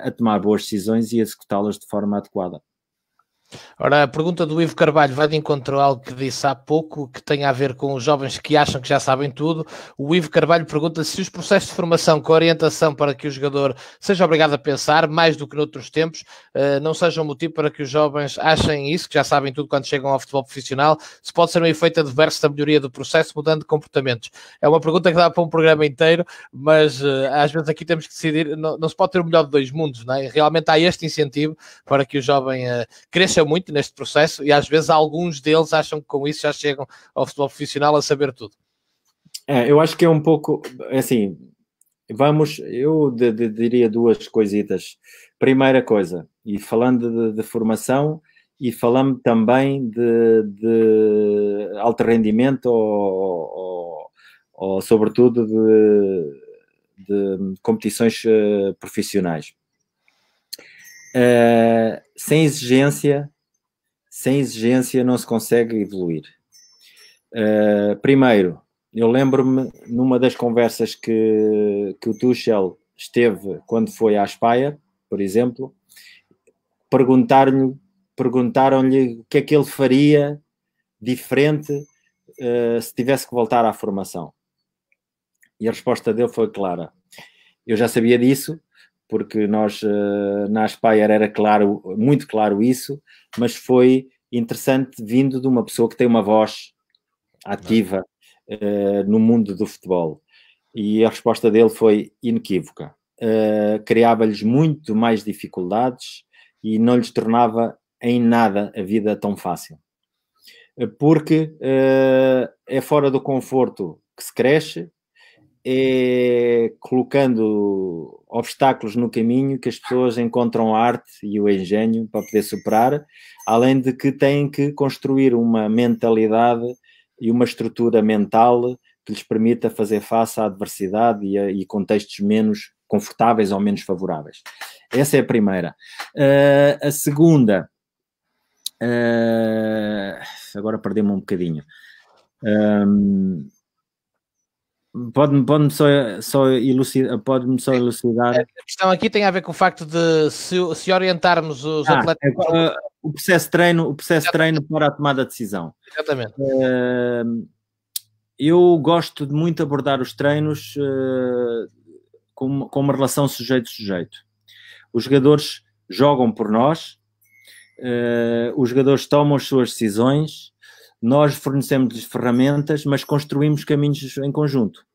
a tomar boas decisões e executá-las de forma adequada. Ora, a pergunta do Ivo Carvalho vai de encontro a algo que disse há pouco, que tem a ver com os jovens que acham que já sabem tudo. O Ivo Carvalho pergunta se os processos de formação com orientação para que o jogador seja obrigado a pensar, mais do que noutros tempos, não sejam um motivo para que os jovens achem isso, que já sabem tudo quando chegam ao futebol profissional, se pode ser um efeito adverso da melhoria do processo, mudando de comportamentos. É uma pergunta que dá para um programa inteiro, mas às vezes aqui temos que decidir, não se pode ter o melhor de dois mundos, não é? Realmente há este incentivo para que o jovem cresça muito neste processo e às vezes alguns deles acham que com isso já chegam ao futebol profissional a saber tudo. Eu acho que é um pouco assim, eu diria duas coisitas. Primeira coisa, e falando de formação e falando também de alto rendimento ou sobretudo de competições profissionais. Sem exigência não se consegue evoluir. Primeiro, eu lembro-me numa das conversas que o Tuchel esteve quando foi à Espanha, por exemplo, perguntaram-lhe o que é que ele faria diferente se tivesse que voltar à formação. E a resposta dele foi clara. Eu já sabia disso, porque nós na Aspire era claro, muito claro isso, mas foi interessante vindo de uma pessoa que tem uma voz ativa no mundo do futebol. E a resposta dele foi inequívoca. Criava-lhes muito mais dificuldades e não lhes tornava em nada a vida tão fácil. Porque é fora do conforto que se cresce, é colocando obstáculos no caminho que as pessoas encontram a arte e o engenho para poder superar, além de que têm que construir uma mentalidade e uma estrutura mental que lhes permita fazer face à adversidade e contextos menos confortáveis ou menos favoráveis. Essa é a primeira. A segunda, agora perdi-me um bocadinho. Pode-me só elucidar. A questão aqui tem a ver com o facto de se orientarmos os atletas... O processo de treino para a tomada de decisão. Exatamente. Eu gosto de muito abordar os treinos com uma relação sujeito-sujeito. Os jogadores jogam por nós, os jogadores tomam as suas decisões, nós fornecemos-lhes ferramentas, mas construímos caminhos em conjunto.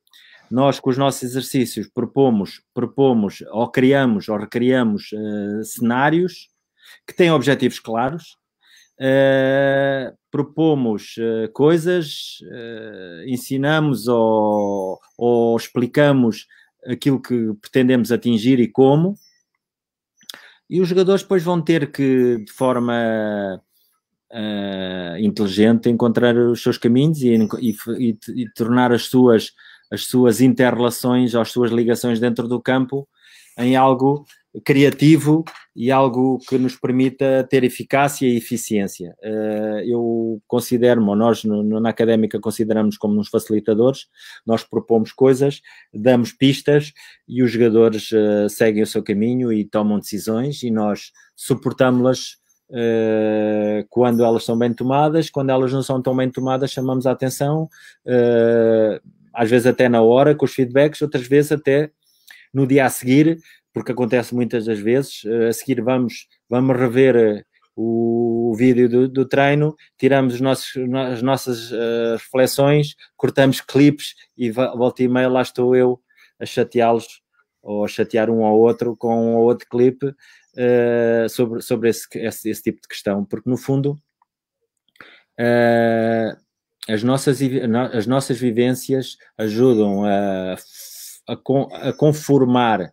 Nós, com os nossos exercícios, propomos ou criamos ou recriamos cenários que têm objetivos claros, propomos coisas, ensinamos ou explicamos aquilo que pretendemos atingir e como, e os jogadores depois vão ter que, de forma inteligente, encontrar os seus caminhos e tornar as suas inter-relações, as suas ligações dentro do campo em algo criativo e algo que nos permita ter eficácia e eficiência. Eu considero-me, ou nós na Académica consideramos como uns facilitadores, nós propomos coisas, damos pistas e os jogadores seguem o seu caminho e tomam decisões e nós suportamos-las quando elas são bem tomadas, quando elas não são tão bem tomadas chamamos a atenção, às vezes até na hora com os feedbacks, outras vezes até no dia a seguir, porque acontece muitas das vezes, a seguir vamos rever o vídeo do treino, tiramos as nossas reflexões, cortamos clipes e volta e meia lá estou eu a chateá-los ou a chatear um ao outro com um ou outro clipe sobre esse tipo de questão, porque no fundo as nossas vivências ajudam a conformar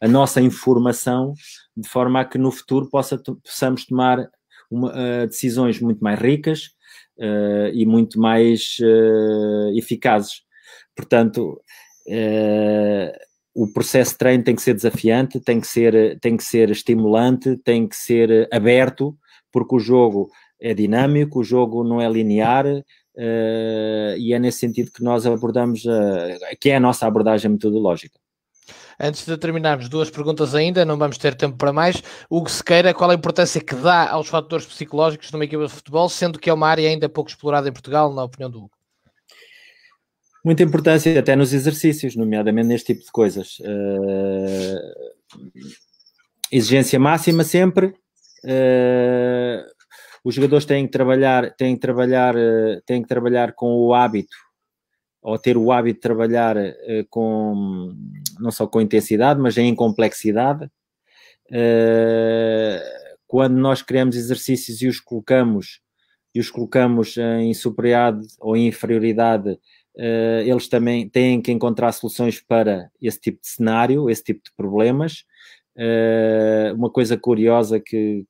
a nossa informação de forma a que no futuro possamos tomar decisões muito mais ricas e muito mais eficazes. Portanto, o processo de treino tem que ser desafiante, tem que ser estimulante, tem que ser aberto, porque o jogo é dinâmico, o jogo não é linear, e é nesse sentido que nós abordamos, que é a nossa abordagem metodológica. Antes de terminarmos, duas perguntas ainda, não vamos ter tempo para mais. Hugo Sequeira, qual a importância que dá aos fatores psicológicos numa equipa de futebol, sendo que é uma área ainda pouco explorada em Portugal, na opinião do Hugo? Muita importância, até nos exercícios, nomeadamente neste tipo de coisas. Exigência máxima sempre. Os jogadores têm que trabalhar com o hábito, ou ter o hábito de trabalhar não só com intensidade, mas em complexidade. Quando nós criamos exercícios e os colocamos em superioridade ou em inferioridade, eles também têm que encontrar soluções para esse tipo de cenário, esse tipo de problemas. Uma coisa curiosa que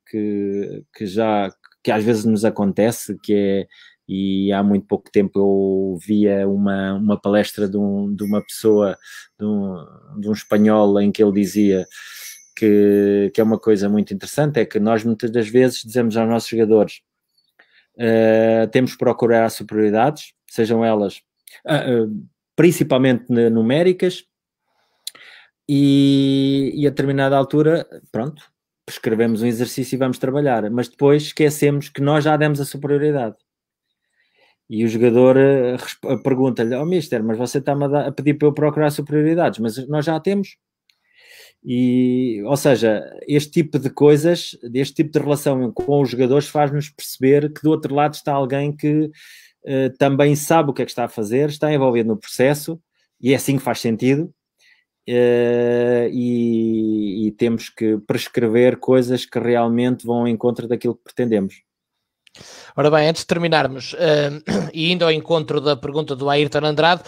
às vezes nos acontece, e há muito pouco tempo eu via uma palestra de uma pessoa, de um espanhol, em que ele dizia que é uma coisa muito interessante, é que nós muitas das vezes dizemos aos nossos jogadores temos que procurar as superioridades, sejam elas principalmente numéricas, e a determinada altura, pronto, prescrevemos um exercício e vamos trabalhar, mas depois esquecemos que nós já demos a superioridade. E o jogador pergunta-lhe, mister, mas você está-me a pedir para eu procurar superioridades, mas nós já a temos. Ou seja, este tipo de coisas, este tipo de relação com os jogadores faz-nos perceber que do outro lado está alguém que também sabe o que é que está a fazer, está envolvido no processo, e é assim que faz sentido. E temos que prescrever coisas que realmente vão ao encontro daquilo que pretendemos. Ora bem, antes de terminarmos, e indo ao encontro da pergunta do Ayrton Andrade,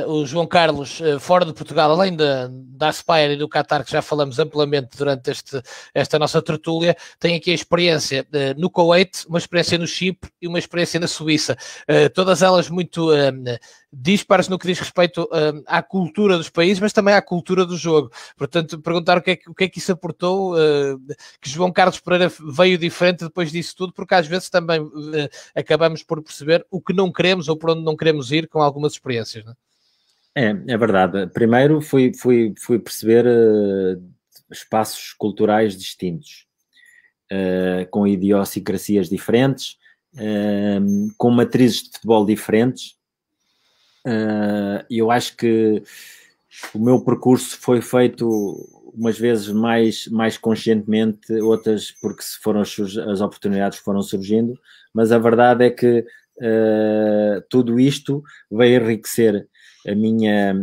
o João Carlos, fora de Portugal, além da Aspire e do Qatar, que já falamos amplamente durante esta nossa tertúlia, tem aqui a experiência no Kuwait, uma experiência no Chipre e uma experiência na Suíça, todas elas muito dispares no que diz respeito à cultura dos países, mas também à cultura do jogo. Portanto, perguntar o que é que isso aportou, que João Carlos Pereira veio diferente depois disso tudo, porque às vezes também acabamos por perceber o que não queremos ou por onde não queremos ir com algumas experiências, não é? É verdade. Primeiro fui perceber espaços culturais distintos, com idiosincrasias diferentes, com matrizes de futebol diferentes. Eu acho que o meu percurso foi feito umas vezes mais conscientemente, outras porque foram as oportunidades que foram surgindo, mas a verdade é que tudo isto veio enriquecer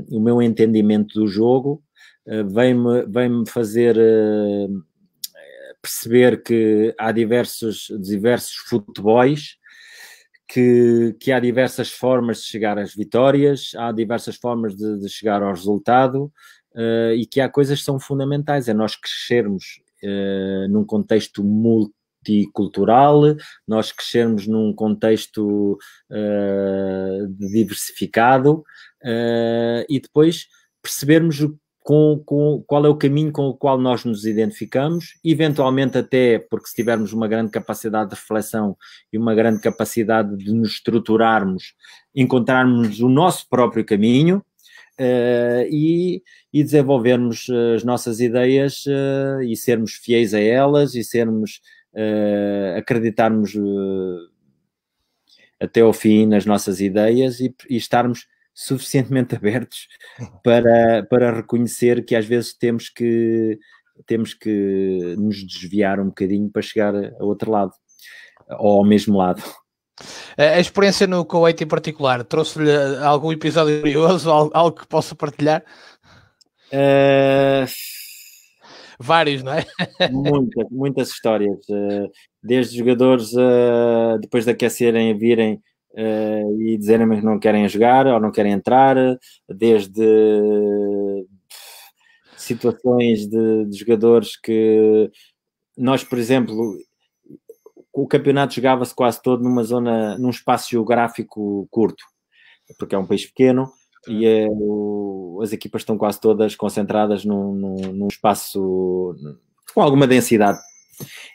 o meu entendimento do jogo, veio-me fazer perceber que há diversos futebols, que há diversas formas de chegar às vitórias, há diversas formas de chegar ao resultado, e que há coisas que são fundamentais, é nós crescermos num contexto multicultural, nós crescermos num contexto diversificado, e depois percebermos qual é o caminho com o qual nós nos identificamos, eventualmente até porque se tivermos uma grande capacidade de reflexão e uma grande capacidade de nos estruturarmos, encontrarmos o nosso próprio caminho, e desenvolvermos as nossas ideias, e sermos fiéis a elas, e acreditarmos até ao fim nas nossas ideias, e estarmos suficientemente abertos para reconhecer que às vezes temos que nos desviar um bocadinho para chegar ao outro lado, ou ao mesmo lado. A experiência no Kuwait em particular, trouxe-lhe algum episódio curioso, algo que possa partilhar? Vários, não é? Muitas histórias, desde jogadores depois de aquecerem, virem e dizerem que não querem jogar ou não querem entrar, desde situações de jogadores que nós, por exemplo, o campeonato jogava-se quase todo num espaço geográfico curto, porque é um país pequeno e as equipas estão quase todas concentradas num espaço com alguma densidade.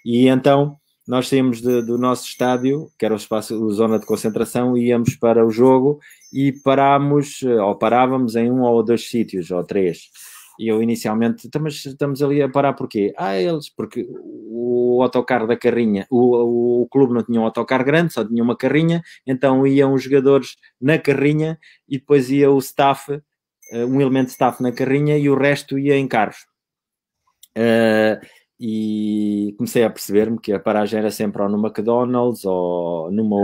E então nós saímos do nosso estádio, que era o espaço, a zona de concentração, e íamos para o jogo e parávamos em um ou dois sítios, ou três. E eu inicialmente, mas estamos ali a parar porquê? Porque o autocarro da carrinha, o clube não tinha um autocarro grande, só tinha uma carrinha, então iam os jogadores na carrinha e depois ia o staff, um elemento de staff na carrinha, e o resto ia em carros. E comecei a perceber-me que a paragem era sempre ou no McDonald's ou numa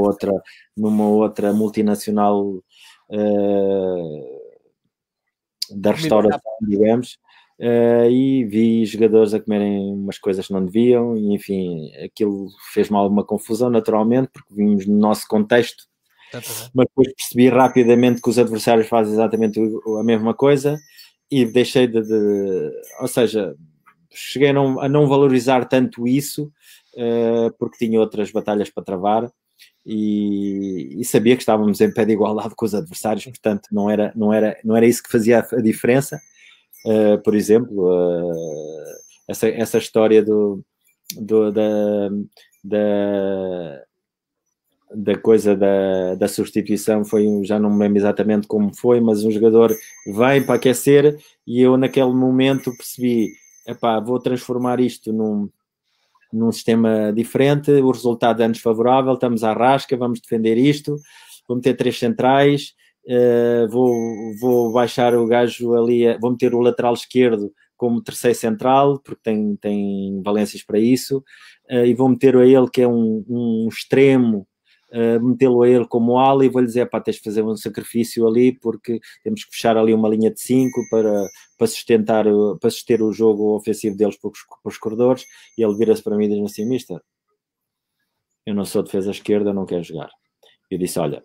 outra multinacional da restauração, digamos, e vi jogadores a comerem umas coisas que não deviam, e enfim, aquilo fez-me alguma confusão, naturalmente, porque vimos no nosso contexto, mas depois percebi rapidamente que os adversários fazem exatamente a mesma coisa, e deixei ou seja, cheguei a não valorizar tanto isso, porque tinha outras batalhas para travar, e sabia que estávamos em pé de igualdade com os adversários, portanto não era isso que fazia a diferença. Por exemplo, essa história da coisa da substituição já não me lembro exatamente como foi, mas um jogador vem para aquecer e eu naquele momento percebi, vou transformar isto num sistema diferente, o resultado é-nos favorável, estamos à rasca, vamos defender isto, vou meter 3 centrais, vou baixar o gajo ali, vou meter o lateral esquerdo como terceiro central, porque tem valências para isso, e vou meter a ele que é um extremo, metê-lo a ele como ala, e vou-lhe dizer, tens de fazer um sacrifício ali, porque temos que fechar ali uma linha de 5 para suster o jogo ofensivo deles para os corredores. E ele vira-se para mim e diz assim, mister, eu não sou defesa esquerda, eu não quero jogar. Eu disse, olha,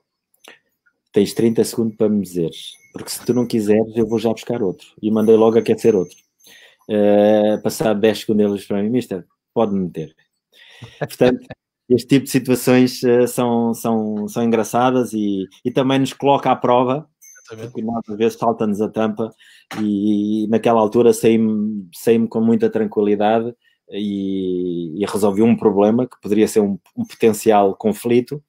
tens 30 segundos para me dizeres, porque se tu não quiseres, eu vou já buscar outro. E mandei logo aquecer outro. Passado 10 segundos, eles para mim, mister, pode-me meter. Portanto, este tipo de situações são engraçadas e também nos coloca à prova, porque nós às vezes salta-nos a tampa e naquela altura saí-me com muita tranquilidade e resolvi um problema que poderia ser um potencial conflito,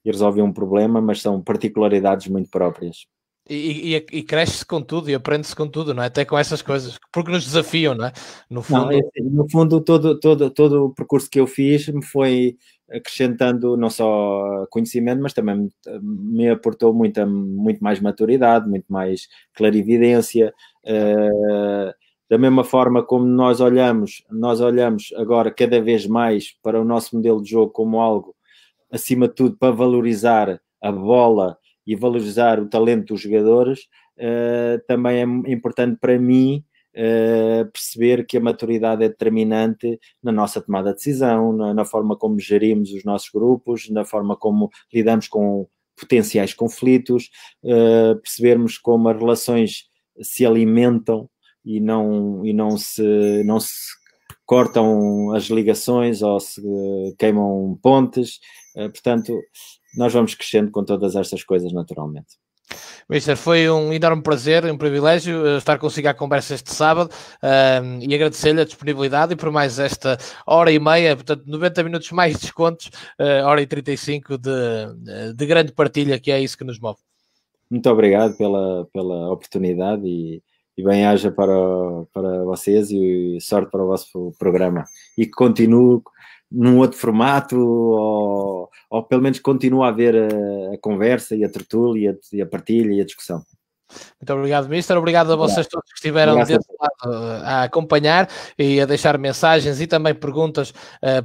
e resolvi um problema, mas são particularidades muito próprias. E cresce-se com tudo e aprende-se com tudo, não é? Até com essas coisas, porque nos desafiam, não é? No fundo, todo o percurso que eu fiz me foi acrescentando não só conhecimento, mas também me aportou muito mais maturidade, muito mais clarividência. Da mesma forma como nós olhamos agora cada vez mais para o nosso modelo de jogo como algo, acima de tudo, para valorizar a bola e valorizar o talento dos jogadores, também é importante para mim perceber que a maturidade é determinante na nossa tomada de decisão, na forma como gerimos os nossos grupos, na forma como lidamos com potenciais conflitos, percebermos como as relações se alimentam e não se cortam as ligações ou se queimam pontes. Portanto, nós vamos crescendo com todas estas coisas naturalmente. Mister, foi um enorme prazer, um privilégio estar consigo à conversa este sábado e agradecer-lhe a disponibilidade e por mais esta hora e meia, portanto 90 minutos mais descontos, hora e 35 de grande partilha, que é isso que nos move. Muito obrigado pela oportunidade e bem-aja para vocês e sorte para o vosso programa. E que continue num outro formato ou pelo menos continue a haver a conversa e a tertúlia e a partilha e a discussão. Muito obrigado, Mister. Obrigado a vocês todos que estiveram desse lado a acompanhar e a deixar mensagens e também perguntas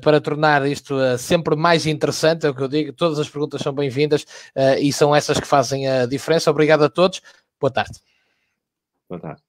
para tornar isto sempre mais interessante. É o que eu digo, todas as perguntas são bem-vindas e são essas que fazem a diferença. Obrigado a todos. Boa tarde. Boa tarde.